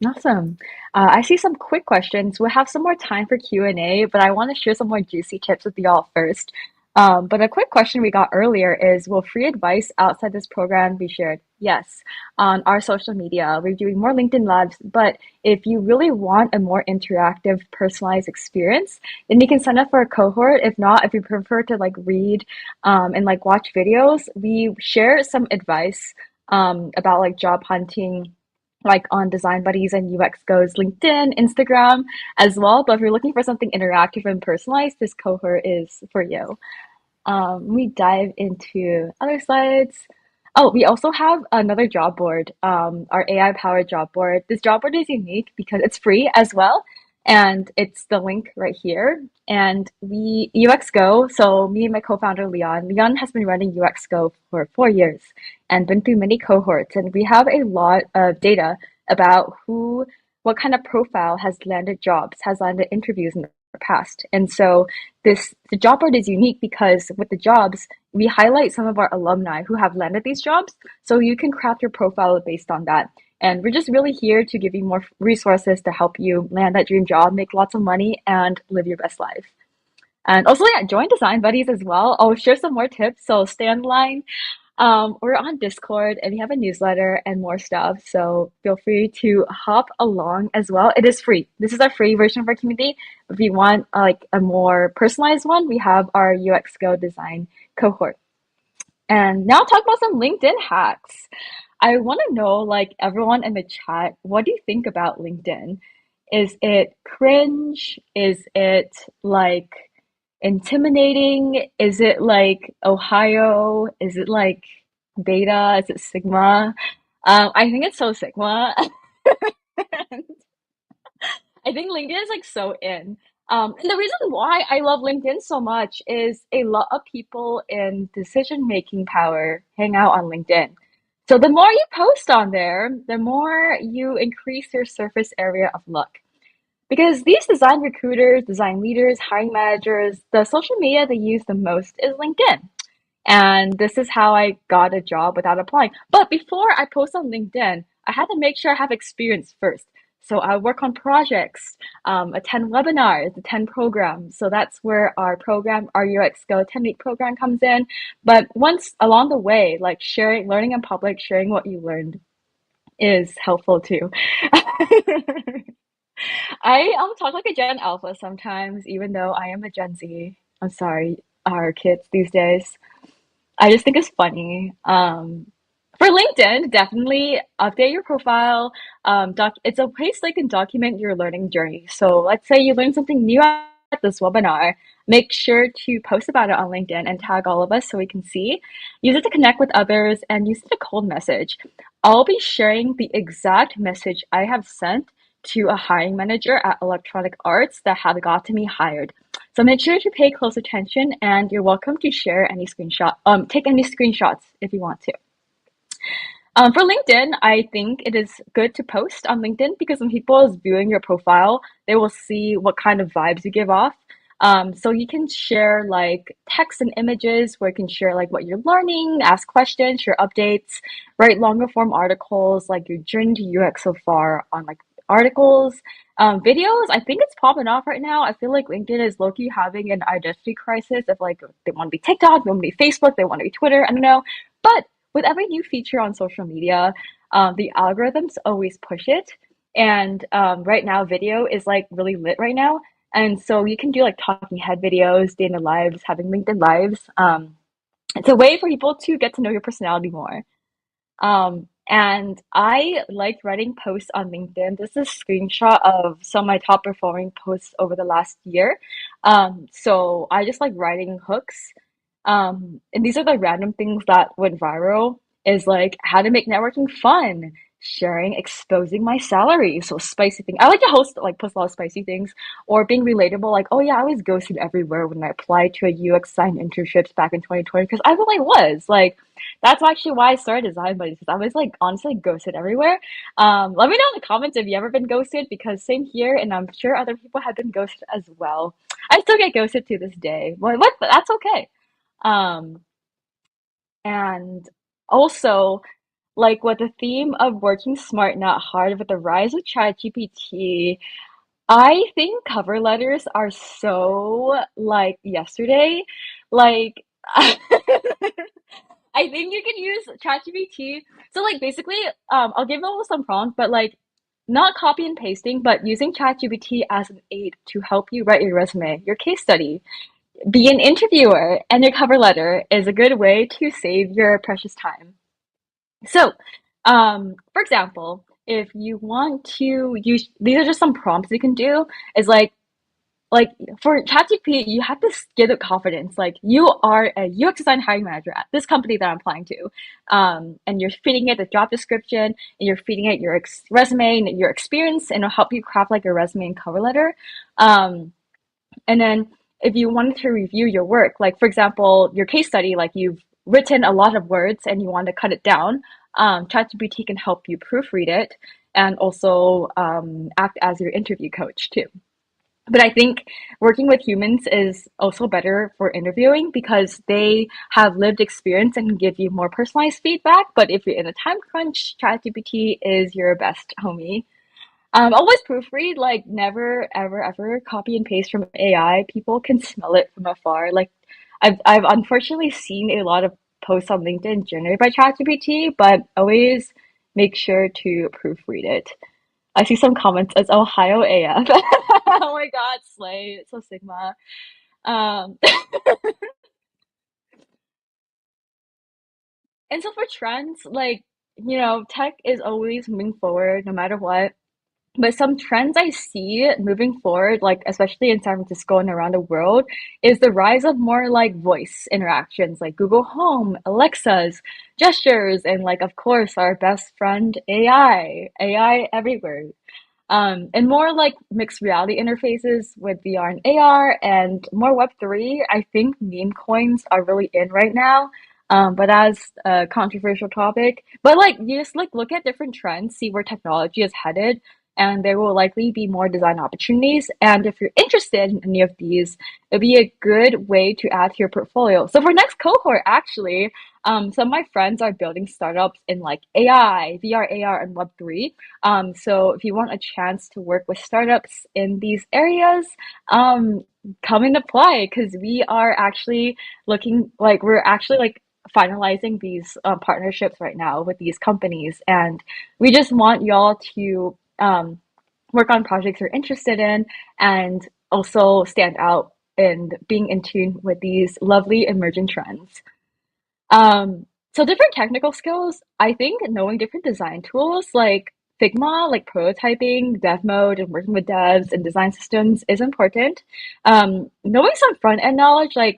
Awesome. I see some quick questions. We'll have some more time for Q&A, but I want to share some more juicy tips with y'all first. But a quick question we got earlier is, will free advice outside this program be shared? Yes, on our social media. We're doing more LinkedIn Labs, but if you really want a more interactive, personalized experience, then you can sign up for a cohort. If not, if you prefer to like read and like watch videos, we share some advice about like job hunting like on Design Buddies and UX Go's LinkedIn, Instagram as well. But if you're looking for something interactive and personalized, this cohort is for you. We dive into other slides. Oh, we also have another job board, our AI powered job board. This job board is unique because it's free as well. And it's the link right here. And UX Go, so me and my co-founder Leon has been running UX Go for 4 years and been through many cohorts. And we have a lot of data about what kind of profile has landed jobs, has landed interviews in the past. And so the job board is unique because with the jobs, we highlight some of our alumni who have landed these jobs. So you can craft your profile based on that. And we're just really here to give you more resources to help you land that dream job, make lots of money, and live your best life. And also, yeah, join Design Buddies as well. I'll share some more tips, so stay on the line. We're on Discord and we have a newsletter and more stuff. So feel free to hop along as well. It is free. This is a free version of our community. If you want like a more personalized one, we have our UX Go design cohort. And now talk about some LinkedIn hacks. I want to know, like everyone in the chat, what do you think about LinkedIn? Is it cringe? Is it like intimidating? Is it like Ohio? Is it like Beta? Is it Sigma? I think it's so Sigma. I think LinkedIn is like so in. And the reason why I love LinkedIn so much is a lot of people in decision-making power hang out on LinkedIn. So the more you post on there, the more you increase your surface area of look. Because these design recruiters, design leaders, hiring managers, the social media they use the most is LinkedIn. And this is how I got a job without applying. But before I post on LinkedIn, I had to make sure I have experience first. So I work on projects, attend webinars, attend programs. So that's where our program, our UX Go 10-week program comes in. But once along the way, like sharing, learning in public, sharing what you learned is helpful too. I talk like a Gen Alpha sometimes, even though I am a Gen Z. I'm sorry, our kids these days. I just think it's funny. For LinkedIn, definitely update your profile. It's a place they can document your learning journey. So let's say you learned something new at this webinar. Make sure to post about it on LinkedIn and tag all of us so we can see. Use it to connect with others and use it to cold message. I'll be sharing the exact message I have sent to a hiring manager at Electronic Arts that have gotten me hired. So make sure to pay close attention and you're welcome to share any take any screenshots if you want to. For LinkedIn, I think it is good to post on LinkedIn because when people is viewing your profile, they will see what kind of vibes you give off. So you can share like text and images where you can share like what you're learning, ask questions, share updates, write longer form articles like your journey to UX so far on like articles. Videos, I think it's popping off right now. I feel like LinkedIn is low-key having an identity crisis of like they want to be TikTok, they want to be Facebook, they want to be Twitter. I don't know. But with every new feature on social media, the algorithms always push it. And right now, video is like really lit right now. And so you can do like talking head videos, day in the lives, having LinkedIn lives. It's a way for people to get to know your personality more. And I like writing posts on LinkedIn. This is a screenshot of some of my top performing posts over the last year. So I just like writing hooks. And these are the random things that went viral is like how to make networking fun, sharing, exposing my salary. So spicy thing. I like to post a lot of spicy things or being relatable. Like, oh yeah, I was ghosted everywhere when I applied to a UX design internships back in 2020 because I really was like, that's actually why I started Design Buddies because I was like honestly ghosted everywhere. Let me know in the comments if you ever been ghosted because same here, and I'm sure other people have been ghosted as well. I still get ghosted to this day. What? But that's okay. Um, and also, like with the theme of working smart, not hard, with the rise of ChatGPT, I think cover letters are so like yesterday. Like, I think you can use ChatGPT. So like basically, I'll give them some prompts, but like not copy and pasting, but using ChatGPT as an aid to help you write your resume, your case study, be an interviewer, and your cover letter is a good way to save your precious time. So, for example, if you want to use, these are just some prompts you can do, is like for ChatGPT, you have to give it confidence. Like you are a UX design hiring manager at this company that I'm applying to, and you're feeding it the job description, and you're feeding it your resume and your experience, and it'll help you craft like your resume and cover letter. Um, and then if you wanted to review your work, like for example, your case study, like you've written a lot of words and you want to cut it down, ChatGPT can help you proofread it and also act as your interview coach too. But I think working with humans is also better for interviewing because they have lived experience and can give you more personalized feedback. But if you're in a time crunch, ChatGPT is your best homie. Always proofread, like never ever ever copy and paste from AI. People can smell it from afar. Like I've unfortunately seen a lot of posts on LinkedIn generated by ChatGPT, but always make sure to proofread it. I see some comments as Ohio AF. Oh my God, slay. It's so Sigma. Um, and so for trends, like, tech is always moving forward no matter what. But some trends I see moving forward, like especially in San Francisco and around the world, is the rise of more like voice interactions, like Google Home, Alexa's, gestures, and like of course our best friend AI everywhere. And more like mixed reality interfaces with VR and AR and more Web3. I think meme coins are really in right now. But as a controversial topic, but like you just like look at different trends, see where technology is headed, and there will likely be more design opportunities. And if you're interested in any of these, it'd be a good way to add to your portfolio. So for next cohort, actually, some of my friends are building startups in like AI, VR, AR, and Web3. So if you want a chance to work with startups in these areas, come and apply because we are actually we're actually like finalizing these partnerships right now with these companies, and we just want y'all to work on projects you're interested in and also stand out and being in tune with these lovely emerging trends. So different technical skills, I think knowing different design tools like Figma, like prototyping, dev mode, and working with devs and design systems is important. Knowing some front end knowledge like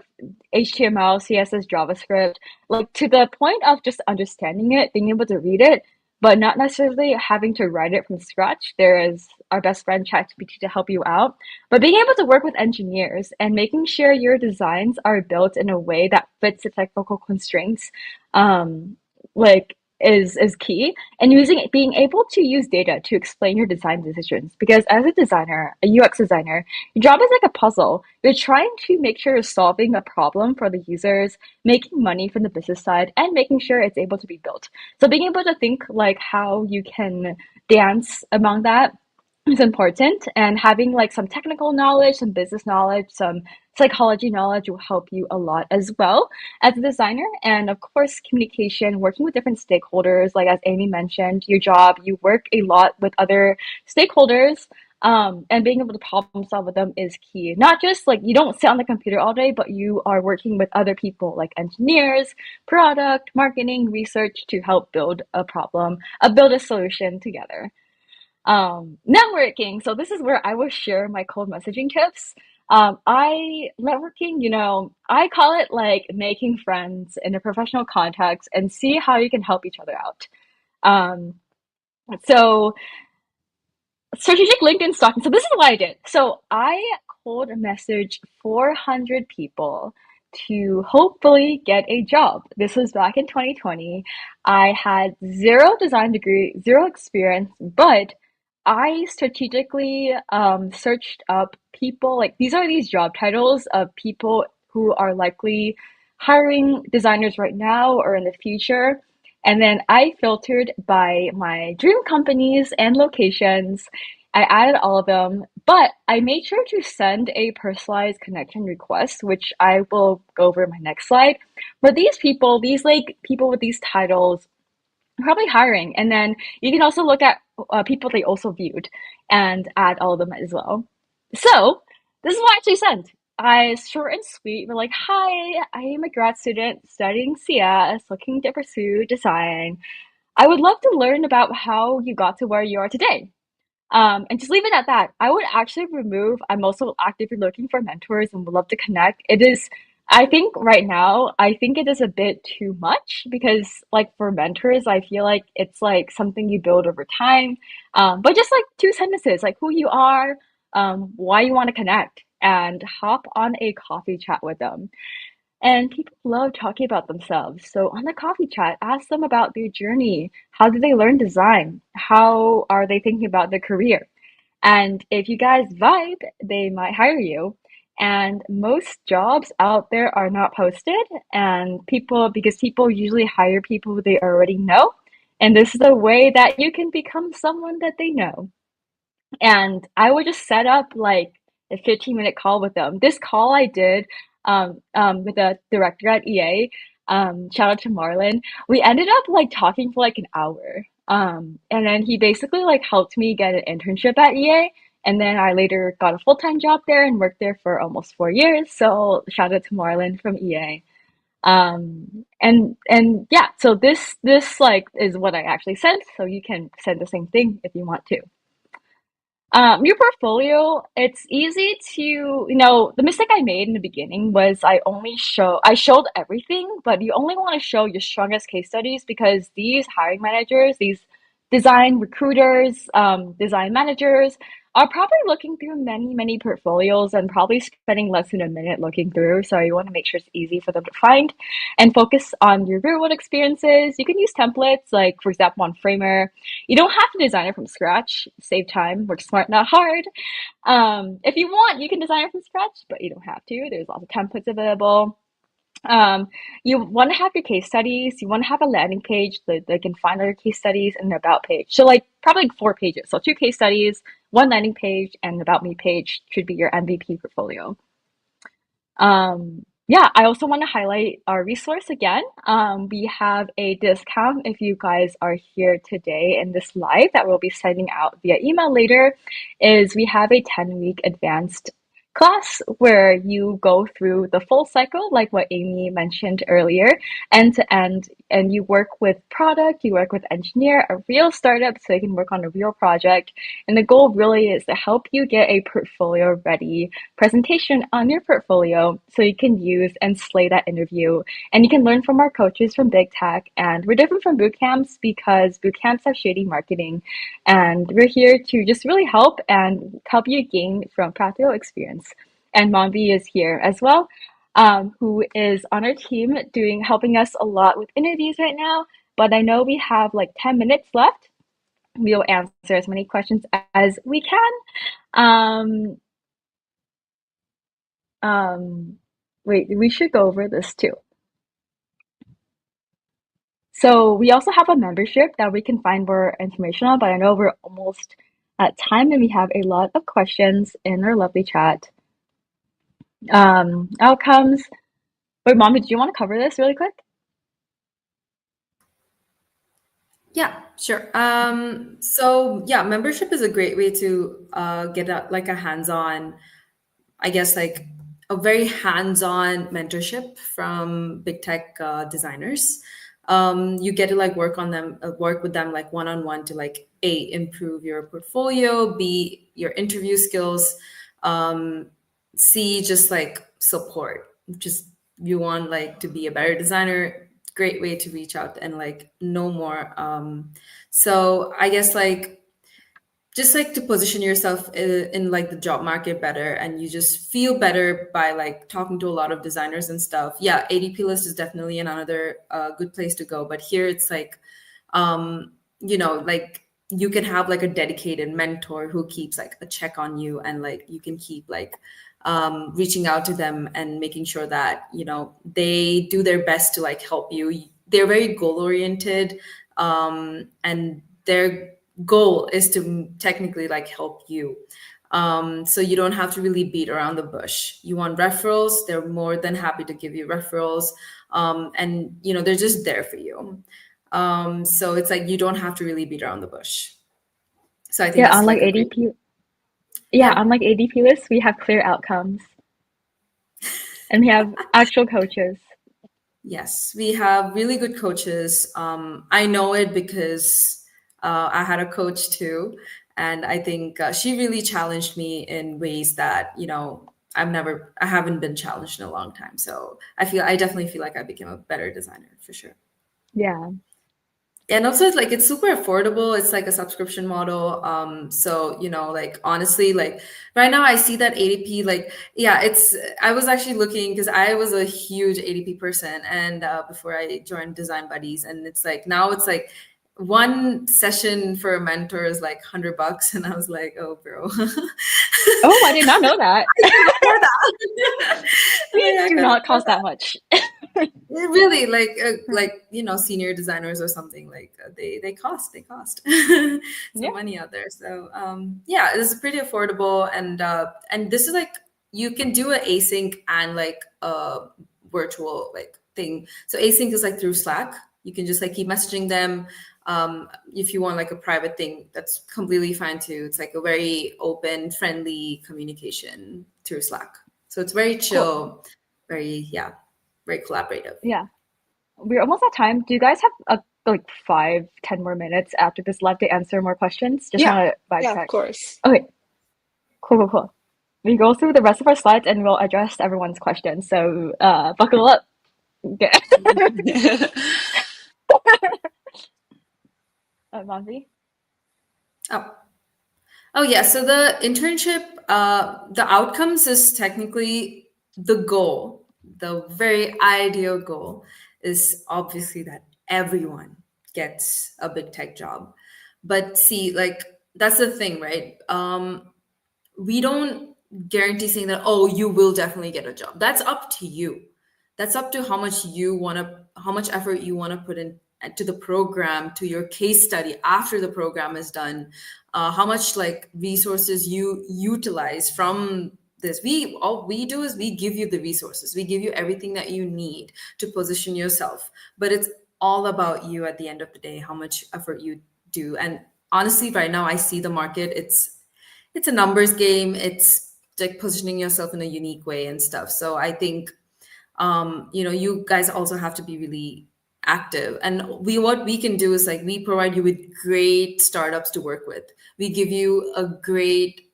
HTML, CSS, JavaScript, like to the point of just understanding it, being able to read it, but not necessarily having to write it from scratch. There is our best friend ChatGPT to help you out. But being able to work with engineers and making sure your designs are built in a way that fits the technical constraints, um, like is key. And being able to use data to explain your design decisions. Because as a designer, a UX designer, your job is like a puzzle. You're trying to make sure you're solving a problem for the users, making money from the business side, and making sure it's able to be built. So being able to think like how you can dance among that is important, and having like some technical knowledge, some business knowledge, some psychology knowledge will help you a lot as well as a designer. And of course communication, working with different stakeholders, like as Amy mentioned, your job, you work a lot with other stakeholders, and being able to problem solve with them is key. Not just like you don't sit on the computer all day, but you are working with other people like engineers, product, marketing, research to help build a problem, build a solution together. Networking. So this is where I will share my cold messaging tips. I networking, I call it like making friends in a professional context and see how you can help each other out. Um, so strategic LinkedIn stalking. So this is what I did. So I cold messaged 400 people to hopefully get a job. This was back in 2020. I had zero design degree, zero experience, but I strategically searched up people, like these are these job titles of people who are likely hiring designers right now or in the future. And then I filtered by my dream companies and locations. I added all of them, but I made sure to send a personalized connection request, which I will go over in my next slide. But these people, these like people with these titles, are probably hiring. And then you can also look at people they also viewed and add all of them as well. So this is what I actually sent. I short and sweet. We're like, hi, I am a grad student studying CS, looking to pursue design. I would love to learn about how you got to where you are today. And just leave it at that. I would actually remove, I'm also actively looking for mentors and would love to connect. It is, I think right now, I think it is a bit too much because, like, for mentors, I feel like it's like something you build over time. But just like two sentences, like who you are, why you want to connect, and hop on a coffee chat with them. And people love talking about themselves. So on the coffee chat, ask them about their journey. How did they learn design? How are they thinking about their career? And if you guys vibe, they might hire you. And most jobs out there are not posted, and because people usually hire people they already know. And this is a way that you can become someone that they know. And I would just set up like a 15-minute call with them. This call I did with the director at EA. Shout out to Marlon. We ended up like talking for like an hour. And then he basically like helped me get an internship at EA. And then I later got a full-time job there and worked there for almost 4 years. So shout out to Marlon from EA. And yeah, so this like is what I actually sent. So you can send the same thing if you want to. Your portfolio, it's easy to, the mistake I made in the beginning was I showed everything, but you only want to show your strongest case studies because these hiring managers, these design recruiters, design managers are probably looking through many, many portfolios and probably spending less than a minute looking through. So you want to make sure it's easy for them to find and focus on your real world experiences. You can use templates like, for example, on Framer. You don't have to design it from scratch. Save time, work smart, not hard. If you want, you can design it from scratch, but you don't have to. There's lots of templates available. You want to have your case studies. You want to have a landing page that they can find other case studies and an about page. So like probably 4 pages. So 2 case studies, 1 landing page, and about me page should be your MVP portfolio. Yeah, I also want to highlight our resource again. We have a discount if you guys are here today in this live that we'll be sending out via email later. Is we have a 10-week advanced class where you go through the full cycle, like what Amy mentioned earlier, end to end, and you work with product, you work with engineer, a real startup, so you can work on a real project. And the goal really is to help you get a portfolio ready presentation on your portfolio so you can use and slay that interview. And you can learn from our coaches from Big Tech. And we're different from boot camps because boot camps have shady marketing. And we're here to just really help you gain from practical experience. And Mombi is here as well, who is on our team helping us a lot with interviews right now. But I know we have like 10 minutes left. We'll answer as many questions as we can. Wait, we should go over this too. So we also have a membership that we can find more information on, but I know we're almost at time and we have a lot of questions in our lovely chat. Outcomes. Wait, Mommy, do you want to cover this really quick? Yeah, sure. So yeah, membership is a great way to get a hands-on, I guess like a very hands-on mentorship from big tech designers. You get to like work with them like one-on-one to like A, improve your portfolio, B, your interview skills, C, just like support. Just you want like to be a better designer, great way to reach out and like know more. So I guess like just like to position yourself in like the job market better, and you just feel better by like talking to a lot of designers and stuff. Yeah, ADP List is definitely another good place to go, but here it's like like you can have like a dedicated mentor who keeps like a check on you, and like you can keep like reaching out to them and making sure that they do their best to like help you. They're very goal oriented, and their goal is to technically like help you. So you don't have to really beat around the bush. You want referrals, they're more than happy to give you referrals. And they're just there for you. So it's like you don't have to really beat around the bush. So I think that's unlike like ADP. Unlike ADP List, we have clear outcomes. And we have actual coaches. Yes, we have really good coaches. I know it because I had a coach too, and I think she really challenged me in ways that I haven't been challenged in a long time. So I definitely feel like I became a better designer for sure. Yeah. And also it's super affordable. It's like a subscription model. So like honestly, like right now I see that ADP, I was actually looking because I was a huge ADP person, and before I joined Design Buddies, and it's like now it's like one session for a mentor is like $100, and I was like, oh bro. Oh, I did not know that. These do not cost that much. Really, like senior designers or something, like they cost some money out there. So yeah, this is pretty affordable, and this is like you can do an async and like a virtual like thing. So async is like through Slack. You can just like keep messaging them. If you want like a private thing, that's completely fine too. It's like a very open, friendly communication through Slack. So it's very chill, very, yeah, very collaborative. Yeah, we're almost at time. Do you guys have like 5, 10 more minutes after this live to answer more questions? Just Yeah. want to vibe Yeah, of check. course. Okay, cool. We go through the rest of our slides and we'll address everyone's questions. So buckle up. Okay. Manvi? Oh, oh yeah. So the internship, the outcomes is technically the goal. The very ideal goal is obviously that everyone gets a big tech job. But see, like that's the thing, right? We don't guarantee saying that, oh, you will definitely get a job. That's up to you. That's up to how much you want to, how much effort you want to put in to the program, to your case study after the program is done, how much like resources you utilize from this. All we do is we give you the resources, we give you everything that you need to position yourself, but it's all about you at the end of the day, how much effort you do. And honestly, right now I see the market, it's a numbers game. It's like positioning yourself in a unique way and stuff. So I think you guys also have to be really active. And what we can do is like we provide you with great startups to work with. We give you a great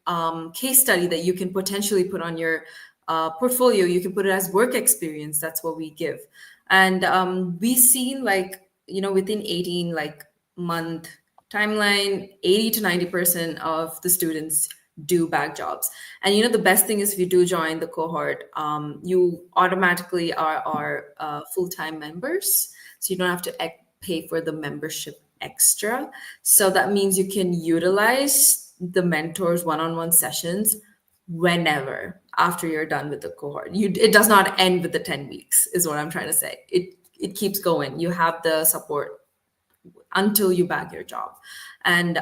case study that you can potentially put on your portfolio. You can put it as work experience. That's what we give. And we seen like within 18 like month timeline, 80 to 90% of the students do bag jobs. And the best thing is if you do join the cohort, you automatically are full-time members, so you don't have to pay for the membership extra. So that means you can utilize the mentors one-on-one sessions whenever after you're done with the cohort. It does not end with the 10 weeks is what I'm trying to say. It keeps going. You have the support until you bag your job. And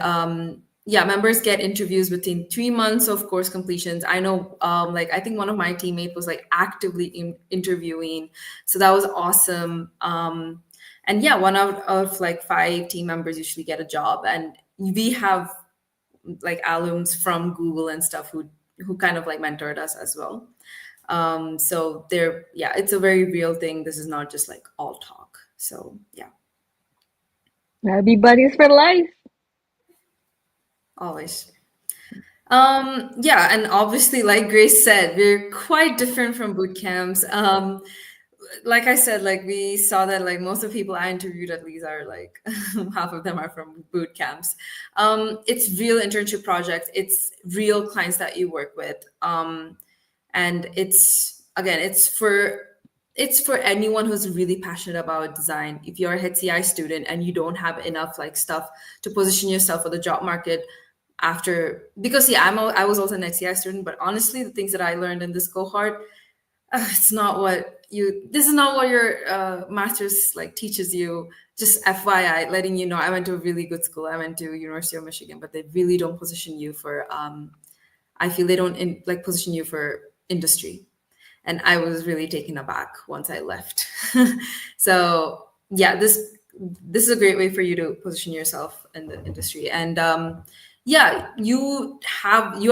members get interviews within 3 months of course completions. I know I think one of my teammates was like actively interviewing, so that was awesome. And yeah, one out of like 5 team members usually get a job. And we have like alums from Google and stuff who kind of like mentored us as well. So it's a very real thing. This is not just like all talk. So yeah. Gotta be buddies for life. Always. And obviously, like Grace said, we're quite different from boot camps. Like I said, like we saw that like most of the people I interviewed at least are like half of them are from boot camps. It's real internship projects. It's real clients that you work with. And it's for anyone who's really passionate about design. If you're a HCI student and you don't have enough like stuff to position yourself for the job market because I was also an HCI student, but honestly, the things that I learned in this cohort, this is not what your master's like teaches you. Just FYI, letting you know, I went to a really good school. I went to University of Michigan, but they really don't position you for, I feel they don't position you for industry. And I was really taken aback once I left. So yeah, this is a great way for you to position yourself in the industry. And you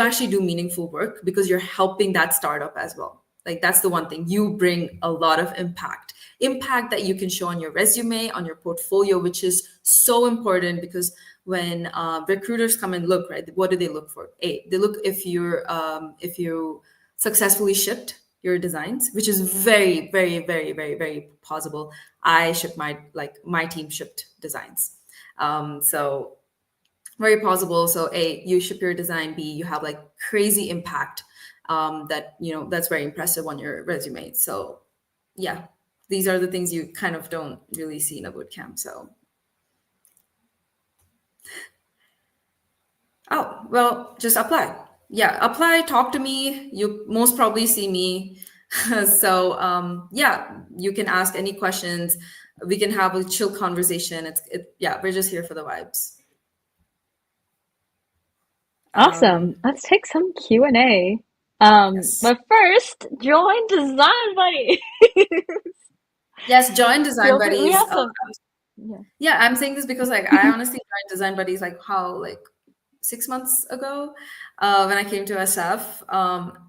actually do meaningful work because you're helping that startup as well. Like that's the one thing, you bring a lot of impact that you can show on your resume, on your portfolio, which is so important because when recruiters come and look, right, what do they look for? They look if you successfully shipped your designs, which is very, very, very, very, very possible. I shipped my team shipped designs. So very possible. So A, you ship your design. B, you have like crazy impact that's very impressive on your resume. So yeah, these are the things you kind of don't really see in a bootcamp. So just apply. Yeah, apply, talk to me. You most probably see me. So you can ask any questions. We can have a chill conversation. We're just here for the vibes. Awesome. Let's take some Q&A. Yes. But first, join Design Buddy. Yes, join Design Feel free. We Buddies. have some. Yeah. Yeah, I'm saying this because like I honestly joined Design Buddies like how like 6 months ago when I came to SF.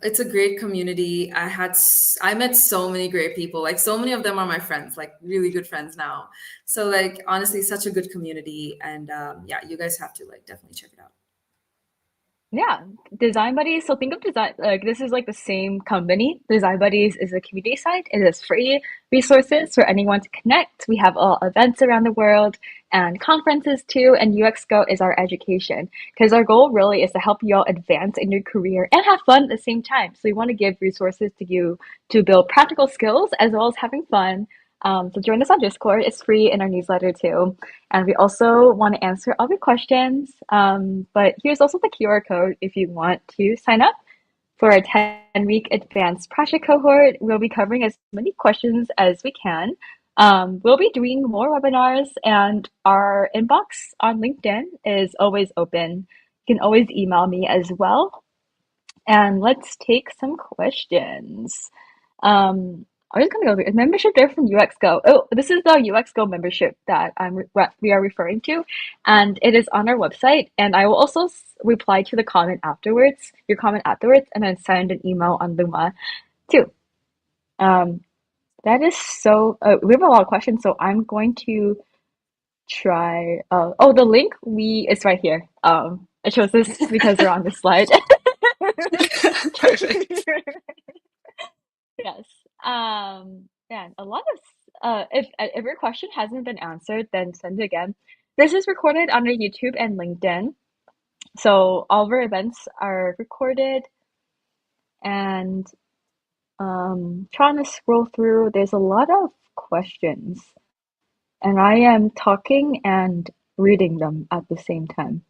It's a great community. I met so many great people. Like so many of them are my friends, like really good friends now. So like honestly, such a good community, and yeah, you guys have to like definitely check it out. Yeah, Design Buddies. So think of design like this is like the same company. Design Buddies is a community site. It is free resources for anyone to connect. We have all events around the world and conferences too. And UX Go is our education because our goal really is to help you all advance in your career and have fun at the same time. So we want to give resources to you to build practical skills as well as having fun. So join us on Discord. It's free in our newsletter too. And we also want to answer all your questions. But here's also the QR code if you want to sign up for a 10-week advanced project cohort. We'll be covering as many questions as we can. We'll be doing more webinars, and our inbox on LinkedIn is always open. You can always email me as well. And let's take some questions. I'm just gonna go through membership there from UXGo. Oh, this is the UXGo membership that we are referring to, and it is on our website. And I will also reply to the comment afterwards, your comment afterwards, and then send an email on Luma too. Um, that is so. We have a lot of questions, so I'm going to try. Oh, the link we is right here. I chose this because they're on the slide. Perfect. Yes. Yeah, a lot of if your question hasn't been answered, then send it again. This is recorded on our YouTube and LinkedIn. So all of our events are recorded and trying to scroll through, there's a lot of questions. And I am talking and reading them at the same time.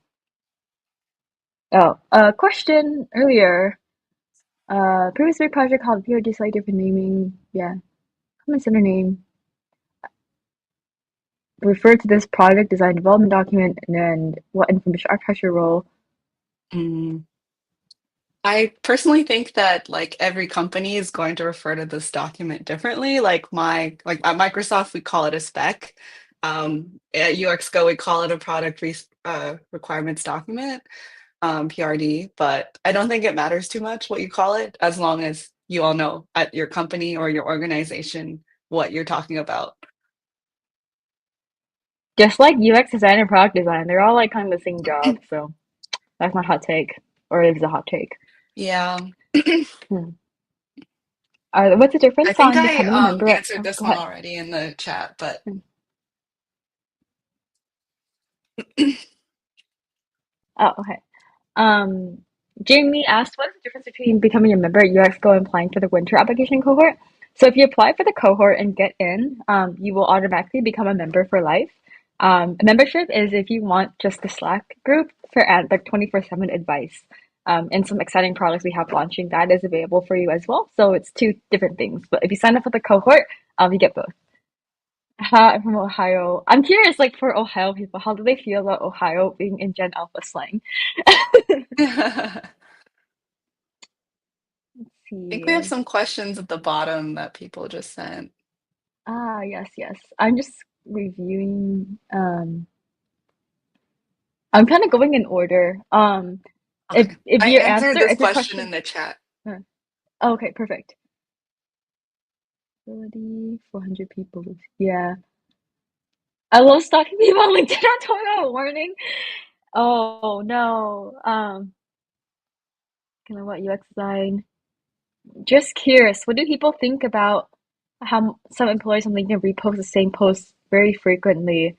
Oh, a question earlier. Previous big project called POD slightly different naming. Yeah. Common center name. Refer to this project design development document and then what information architecture role. Mm. I personally think that like every company is going to refer to this document differently. Like at Microsoft, we call it a spec. At UXGo, we call it a requirements document, PRD. But I don't think it matters too much what you call it, as long as you all know at your company or your organization what you're talking about. Just like UX design and product design, they're all like kind of the same job. So that's my hot take, or it is a hot take. Yeah. Hmm. What's the I difference think on I becoming a member? answered Oh, this go one ahead. already in the chat, but Hmm. Oh, okay. Um, Jamie asked, what is the difference between becoming a member at UXGo and applying for the winter application cohort? So if you apply for the cohort and get in, you will automatically become a member for life. A membership is if you want just the Slack group for like 24/7 advice. And some exciting products we have launching that is available for you as well. So it's two different things. But if you sign up for the cohort, you get both. Hi, from Ohio. I'm curious, like for Ohio people, how do they feel about Ohio being in Gen Alpha slang? I think we have See. some questions at the bottom that people just sent. Ah, yes, yes. I'm just reviewing. I'm kind of going in order. If Okay. if I your answered answer, this if your question question, in the chat. uh, oh, okay, perfect. 400 people. Yeah, I love stalking people on LinkedIn. I'm talking about warning. Oh no. Kind of what UX design. Just curious, what do people think about how some employees on LinkedIn repost the same post very frequently?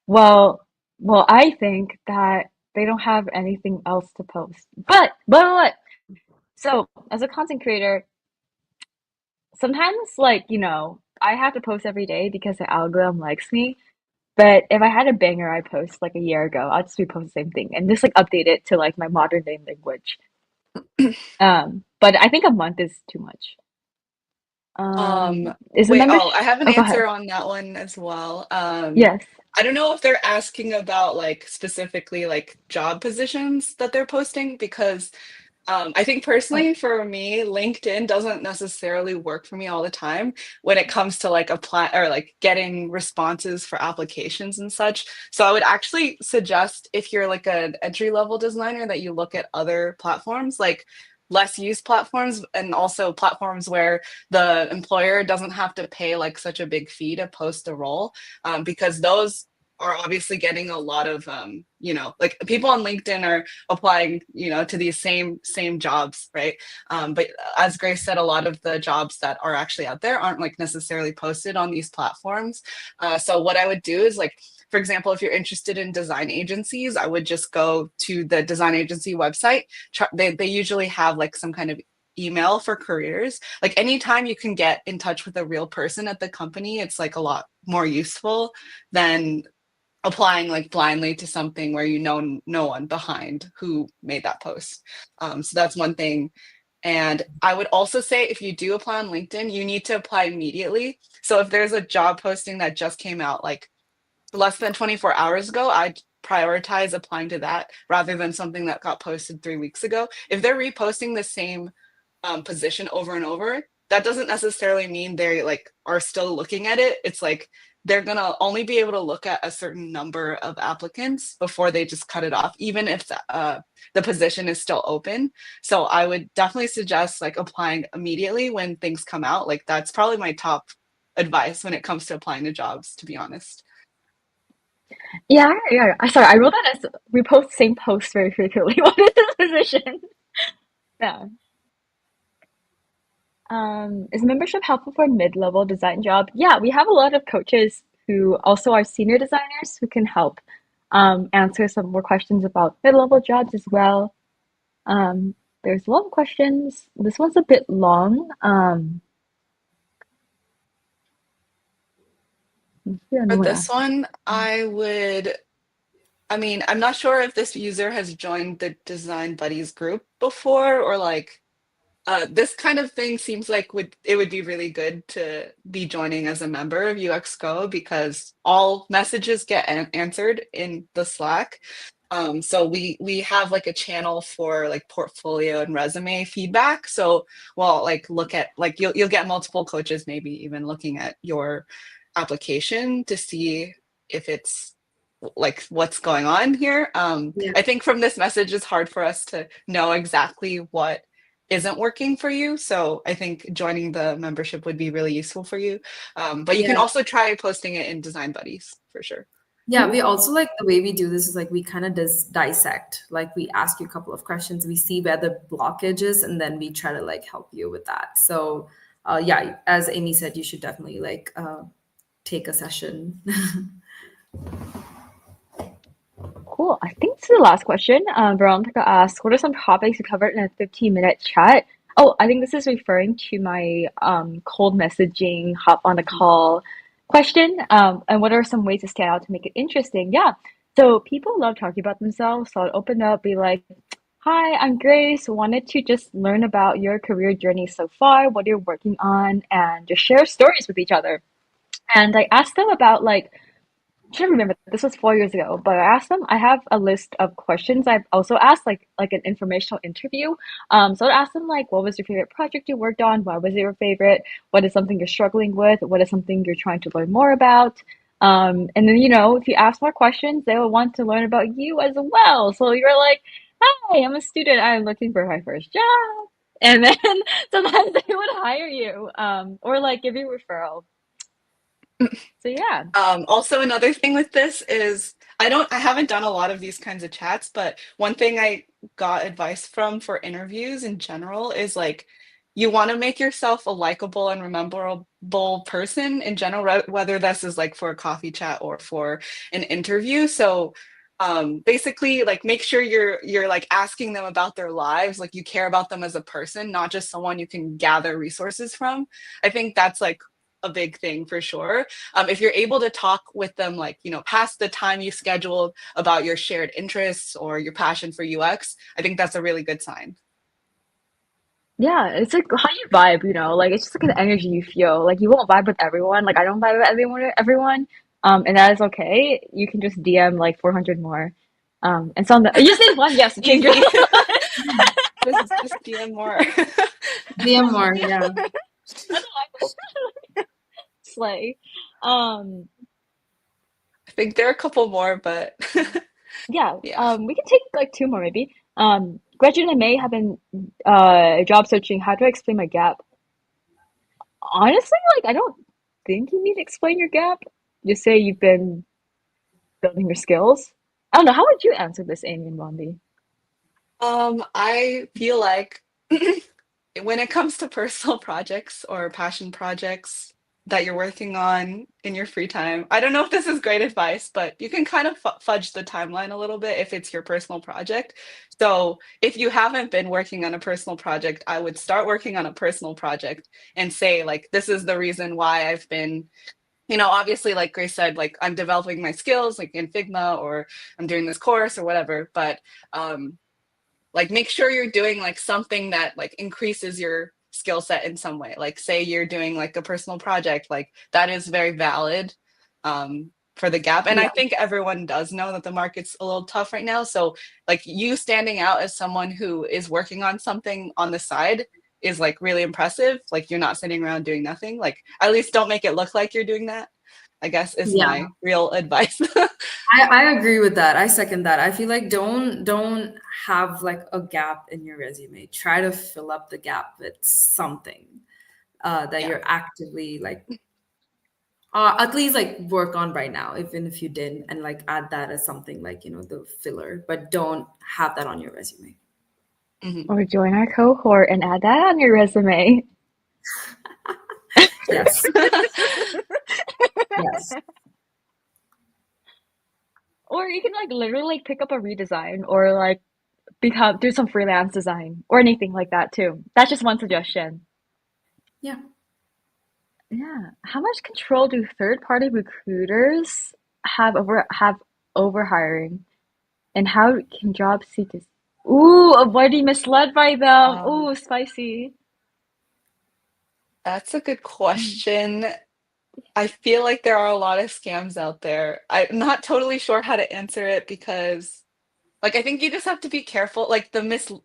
Well, I think that they don't have anything else to post. But so as a content creator, sometimes like, I have to post every day because the algorithm likes me. But if I had a banger I post like a year ago, I'd just repost the same thing and just like update it to like my modern day language. But I think a month is too much. Is the Wait, membership? I have an Oh, go ahead. answer on that one as well. Yes. I don't know if they're asking about like specifically like job positions that they're posting because I think personally for me, LinkedIn doesn't necessarily work for me all the time when it comes to like apply or like getting responses for applications and such. So I would actually suggest if you're like an entry level designer that you look at other platforms like less used platforms and also platforms where the employer doesn't have to pay like such a big fee to post a role because those are obviously getting a lot of like people on LinkedIn are applying to these same jobs, right? But as Grace said, a lot of the jobs that are actually out there aren't like necessarily posted on these platforms. So what I would do is like, for example, if you're interested in design agencies, I would just go to the design agency website. They usually have like some kind of email for careers. Like anytime you can get in touch with a real person at the company, it's like a lot more useful than applying like blindly to something where you know no one behind who made that post. So that's one thing. And I would also say if you do apply on LinkedIn, you need to apply immediately. So if there's a job posting that just came out like less than 24 hours ago, I'd prioritize applying to that rather than something that got posted 3 weeks ago. If they're reposting the same position over and over, that doesn't necessarily mean they like are still looking at it. It's like they're gonna only be able to look at a certain number of applicants before they just cut it off, even if the position is still open. So I would definitely suggest like applying immediately when things come out. Like that's probably my top advice when it comes to applying to jobs, to be honest. Yeah, yeah. I sorry, I wrote that as we post same post very frequently. What is this position? Yeah. Is membership helpful for a mid-level design job? Yeah, we have a lot of coaches who also are senior designers who can help answer some more questions about mid-level jobs as well. Um, there's a lot of questions. This one's a bit long. Let's see if For anyone this asked. one, I mean, I'm not sure if this user has joined the Design Buddies group before or like this kind of thing seems like would be really good to be joining as a member of UX Go because all messages get answered in the Slack. So we have like a channel for like portfolio and resume feedback. So we'll like look at like you'll get multiple coaches maybe even looking at your application to see if it's like what's going on here. Yeah. I think from this message it's hard for us to know exactly what isn't working for you. So I think joining the membership would be really useful for you. But you can Yeah. also try posting it in Design Buddies for sure. Yeah, we also like the way we do this is like we kind of dissect. Like we ask you a couple of questions, we see where the blockage is, and then we try to like help you with that. So, yeah, as Amy said, you should definitely like take a session. Cool. I think this is the last question. Veronica asked, what are some topics you covered in a 15-minute chat? Oh, I think this is referring to my cold messaging, hop on a call question. And what are some ways to stand out to make it interesting? Yeah. So people love talking about themselves. So I'd open up, be like, hi, I'm Grace. Wanted to just learn about your career journey so far, what you're working on, and just share stories with each other. And I asked them about like trying to remember this was 4 years ago, but I asked them. I have a list of questions. I've also asked like an informational interview. So I asked them like, what was your favorite project you worked on? Why was it your favorite? What is something you're struggling with? What is something you're trying to learn more about? And then if you ask more questions, they will want to learn about you as well. So you're like, hi, I'm a student. I'm looking for my first job. And then sometimes they would hire you, or like give you a referral. So yeah. Also, another thing with this is I haven't done a lot of these kinds of chats, but one thing I got advice from for interviews in general is like you want to make yourself a likable and rememberable person in general, whether this is like for a coffee chat or for an interview. So basically like make sure you're like asking them about their lives, like you care about them as a person, not just someone you can gather resources from. I think that's like a big thing for sure. If you're able to talk with them, like, past the time you scheduled about your shared interests or your passion for UX, I think that's a really good sign. Yeah, it's like how you vibe, like it's just like an energy you feel. Like you won't vibe with everyone. Like I don't vibe with everyone. And that is okay. You can just DM like 400 more. And some you just need one yes to change your Easy. just DM more. DM more, yeah. Slay. Um, I think there are a couple more, but yeah, yeah. we can take like two more maybe. Graduate in May have been job searching. How do I explain my gap? Honestly, like I don't think you need to explain your gap. Just say you've been building your skills. I don't know. How would you answer this, Amy and Rondi? I feel like when it comes to personal projects or passion projects that you're working on in your free time, I don't know if this is great advice, but you can kind of fudge the timeline a little bit if it's your personal project. So if you haven't been working on a personal project, I would start working on a personal project and say, like, this is the reason why I've been, obviously, like Grace said, like I'm developing my skills, like in Figma, or I'm doing this course or whatever. But um, like make sure you're doing like something that like increases your skill set in some way, like say you're doing like a personal project, like that is very valid for the gap. And I Yeah. think everyone does know that the market's a little tough right now, so like you standing out as someone who is working on something on the side is like really impressive. Like you're not sitting around doing nothing, like at least don't make it look like you're doing that, I guess, is Yeah. my real advice. I agree with that. I second that. I feel like don't have like a gap in your resume. Try to fill up the gap with something that Yeah. you're actively like at least like work on right now, even if you didn't, and like add that as something like, the filler, but don't have that on your resume. Mhm. Or join our cohort and add that on your resume. Yes. Yes. Or you can like literally like pick up a redesign or like do some freelance design or anything like that too. That's just one suggestion. Yeah. Yeah. How much control do third-party recruiters have over hiring? And how can job seekers avoid being misled by them? um, Spicy. that's a good Mm. question. I feel like there are a lot of scams out there. I'm not totally sure how to answer it because, like, I think you just have to be careful. Like, the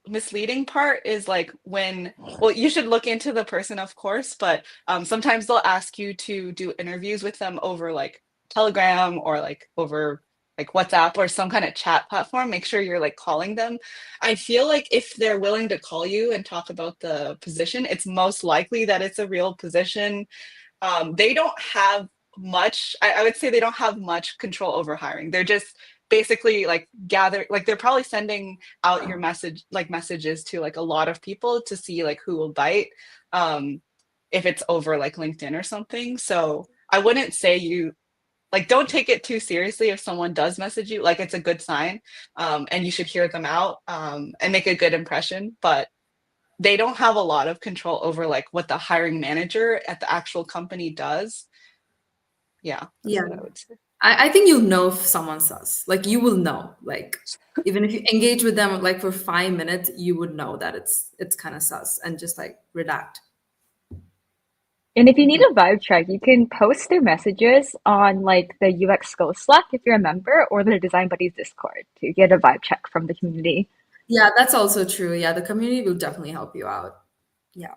misleading part is like when, well, you should look into the person, of course, but sometimes they'll ask you to do interviews with them over like Telegram or like over like WhatsApp or some kind of chat platform. Make sure you're like calling them. I feel like if they're willing to call you and talk about the position, it's most likely that it's a real position. They don't have much, I would say they don't have much control over hiring. They're just basically like like they're probably sending out your messages to like a lot of people to see like who will bite, um, if it's over like LinkedIn or something. So I wouldn't say you like, don't take it too seriously if someone does message you. Like it's a good sign, and you should hear them out, and make a good impression. But they don't have a lot of control over like what the hiring manager at the actual company does. Yeah, that's Yeah. what I would say. I think you'll know if someone's sus. Like you will know. Like even if you engage with them like for 5 minutes, you would know that it's kind of sus and just like redact. And if you need Mhm. a vibe check, you can post their messages on like the UX Go Slack if you're a member or the Design Buddies Discord to get a vibe check from the community. Yeah, that's also true. Yeah, the community will definitely help you out. Yeah.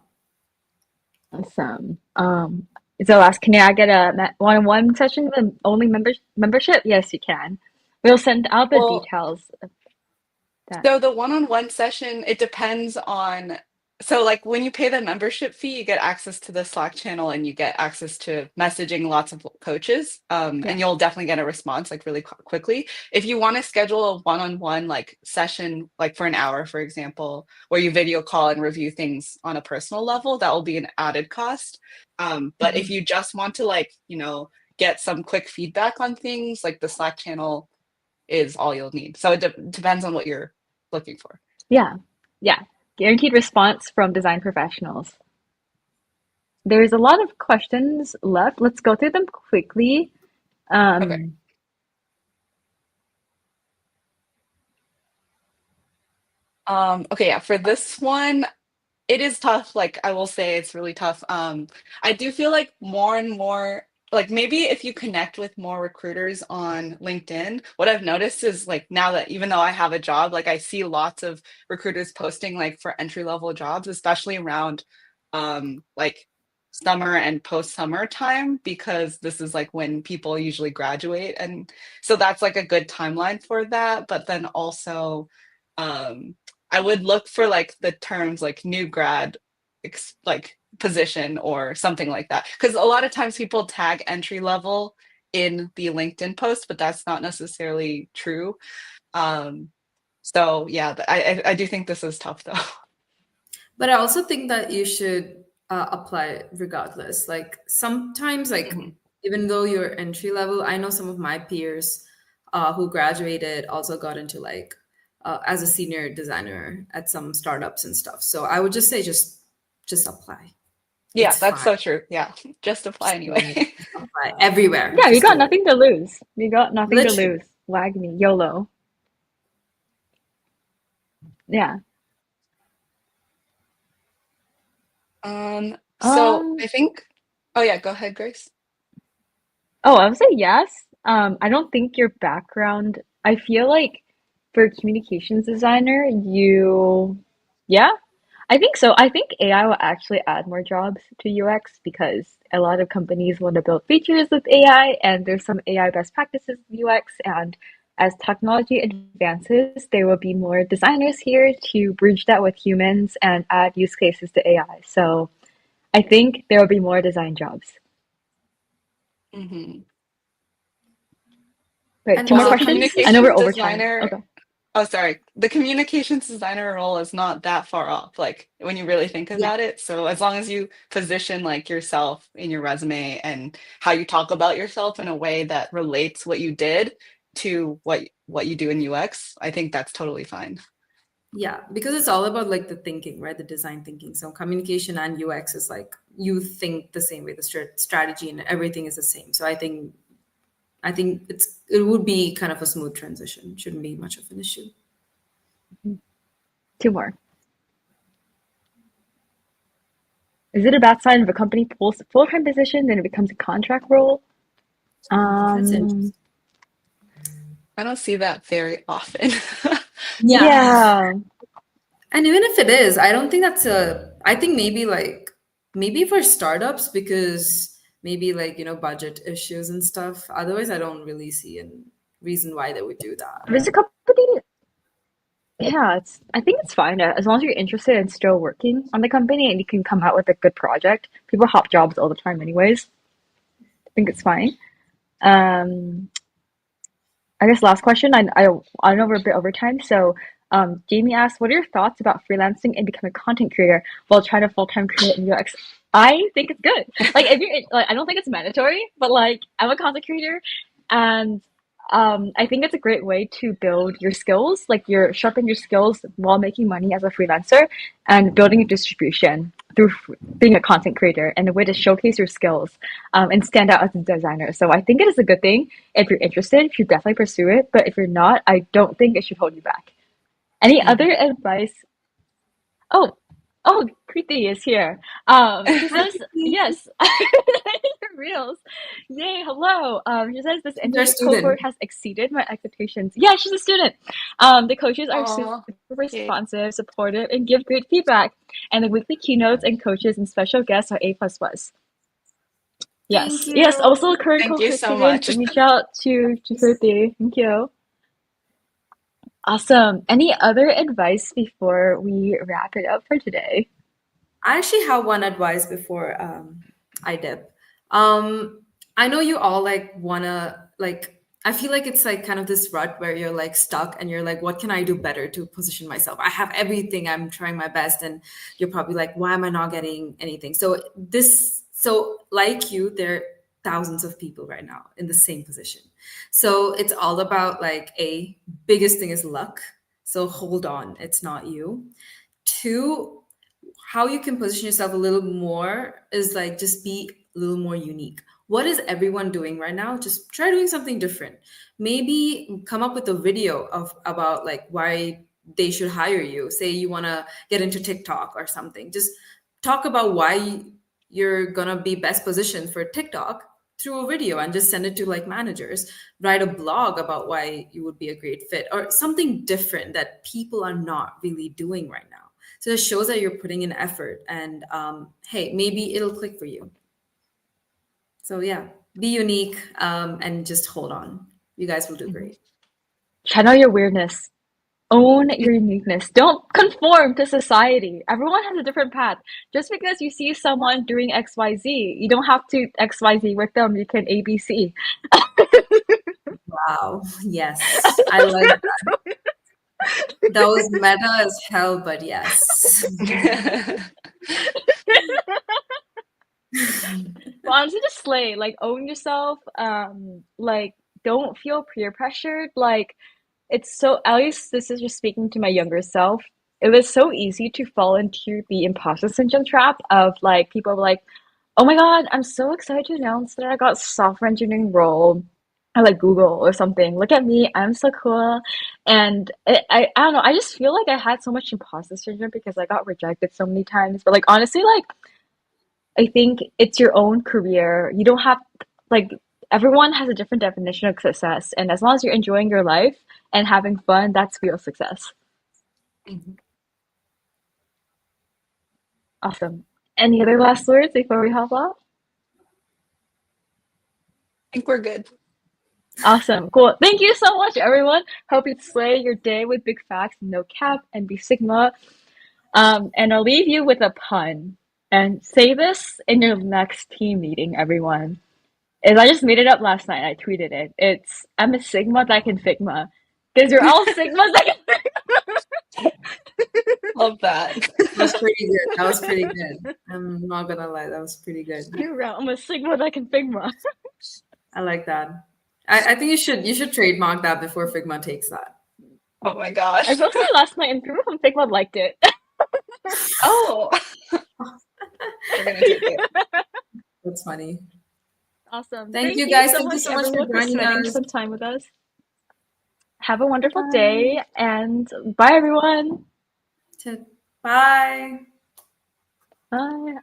Awesome. So ask, can I get a one-on-one session with only membership? Yes, you can. We'll send out the Well, details of that. so the one-on-one session, it depends on, so like when you pay the membership fee, you get access to the Slack channel and you get access to messaging lots of coaches. Yeah. And you'll definitely get a response like really quickly. If you want to schedule a one-on-one like session, like for an hour, for example, where you video call and review things on a personal level, that will be an added cost. But if Mhm. you just want to like, get some quick feedback on things, like the Slack channel is all you'll need. So it depends on what you're looking for. Yeah. Yeah. Guaranteed response from design professionals. There's a lot of questions left. Let's go through them quickly. Okay. Um, Okay, yeah, for this one, it is tough. Like I will say it's really tough. I do feel like more and more like maybe if you connect with more recruiters on LinkedIn, what I've noticed is like now that even though I have a job, like I see lots of recruiters posting like for entry level jobs, especially around like summer and post summer time, because this is like when people usually graduate. And so that's like a good timeline for that. But then also I would look for like the terms like new grad like position or something like that. Because a lot of times people tag entry level in the LinkedIn post, but that's not necessarily true. Um, so yeah, I do think this is tough though. But I also think that you should apply regardless. Like sometimes, like Mhm. even though you're entry level, I know some of my peers who graduated also got into like as a senior designer at some startups and stuff. So I would just say just apply. Yeah, It's that's fine. so true. Yeah, just apply Just anyway. do it. Just apply everywhere. Yeah, you Just got do it. nothing to lose. You got nothing to Literally. lose. Wag me, YOLO. Yeah. So Um, I think, oh yeah, go ahead, Grace. oh, I would say yes. I don't think your background, I feel like for a communications designer, yeah, I think so. I think AI will actually add more jobs to UX because a lot of companies want to build features with AI, and there's some AI best practices with UX. And as technology advances, there will be more designers here to bridge that with humans and add use cases to AI. So I think there will be more design jobs. Hmm. Wait, And two more Also, also questions? I know communications we're over time. designer. Okay. Oh, sorry. The communications designer role is not that far off, like when you really think yeah, about it. So as long as you position like yourself in your resume and how you talk about yourself in a way that relates what you did to what you do in UX, I think that's totally fine. yeah, because it's all about like the thinking, right? The design thinking. So communication and UX is like you think the same way. The strategy and everything is the same. So I think it would be kind of a smooth transition. Shouldn't be much of an issue. Two more. Is it a bad sign if a company pulls a full-time position, then it becomes a contract role? That's interesting. Um, I don't see that very often. Yeah. yeah. And even if it is, I don't think that's I think maybe for startups because maybe like, budget issues and stuff. Otherwise, I don't really see a reason why they would do that. If it's a company, yeah, I think it's fine as long as you're interested in still working on the company and you can come out with a good project. People hop jobs all the time anyways. I think it's fine. Um, I guess last question. I know we're a bit over time, so Jamie asked, "What are your thoughts about freelancing and becoming a content creator while trying to full-time create in UX?" I think it's good. Like if you're like, I don't think it's mandatory, but like I'm a content creator, and I think it's a great way to build your skills. Like you're sharpen your skills while making money as a freelancer and building a distribution through being a content creator and a way to showcase your skills and stand out as a designer. So I think it is a good thing if you're interested, you should definitely pursue it. But if you're not, I don't think it should hold you back. Any other Mhm. advice? Oh, oh, Kriti is here. She Hi, says Kiki. yes. Reels. Yay, hello. She says this She's our internship cohort student. has exceeded my expectations. Yeah, she's a student. The coaches are super Oh, okay. responsive, supportive, and give great feedback. And the weekly keynotes and coaches and special guests are A plus plus. Thank Yes. Yes. you. Also, current Thank you cohort so students, much. reach out to Kirti. Thank you. Awesome. Any other advice before we wrap it up for today? I actually have one advice before I dip. Um, I know you all like wanna like. I feel like it's like kind of this rut where you're like stuck and you're like, what can I do better to position myself? I have everything. I'm trying my best, and you're probably like, why am I not getting anything? So like you, there are thousands of people right now in the same position. So it's all about like biggest thing is luck. So hold on, it's not you. Two, how you can position yourself a little more is like just be a little more unique. What is everyone doing right now? Just try doing something different. Maybe come up with a video of about like why they should hire you. Say you want to get into TikTok or something. Just talk about why you're going to be best positioned for TikTok through a video and just send it to like managers. Write a blog about why you would be a great fit, or something different that people are not really doing right now. So it shows that you're putting in effort, and hey, maybe it'll click for you. So yeah, be unique, and just hold on. You guys will do great. Channel your weirdness. Own your uniqueness. Don't conform to society. Everyone has a different path. Just because you see someone doing XYZ, you don't have to XYZ with them. You can ABC. Wow. Yes, I like that. That was meta as hell, but yes. But honestly, just slay. Like, own yourself. Like, don't feel peer pressured. Like, it's so, at least this is just speaking to my younger self. It was so easy to fall into the imposter syndrome trap of like people were like, "Oh my God, I'm so excited to announce that I got software engineering role at like Google or something. Look at me, I'm so cool." And I don't know, I just feel like I had so much imposter syndrome because I got rejected so many times. But like honestly, like I think it's your own career. You don't have like everyone has a different definition of success, and as long as you're enjoying your life and having fun, that's real success. Mhm. Awesome. Any other last words before we hop off? I think we're good. Awesome. Cool. Thank you so much, everyone. Hope you slay your day with big facts, no cap, and be Sigma. And I'll leave you with a pun. And say this in your next team meeting, everyone. Is I just made it up last night. I tweeted it. It's I'm a Sigma that can Figma. Because you're all Sigmas that can Love that. That was pretty good. That was pretty good. I'm not gonna lie, that was pretty good. I'm a Sigma that can Figma. I like that. I think you should trademark that before Figma takes that. Oh my gosh. I posted it last night and people from Figma liked it. Oh, we're gonna take it. That's funny. Awesome. Thank you You guys. so Thank you much, so much for everyone, for joining spending us. some time with us. Have a wonderful Bye. day and bye, everyone. Bye. Bye.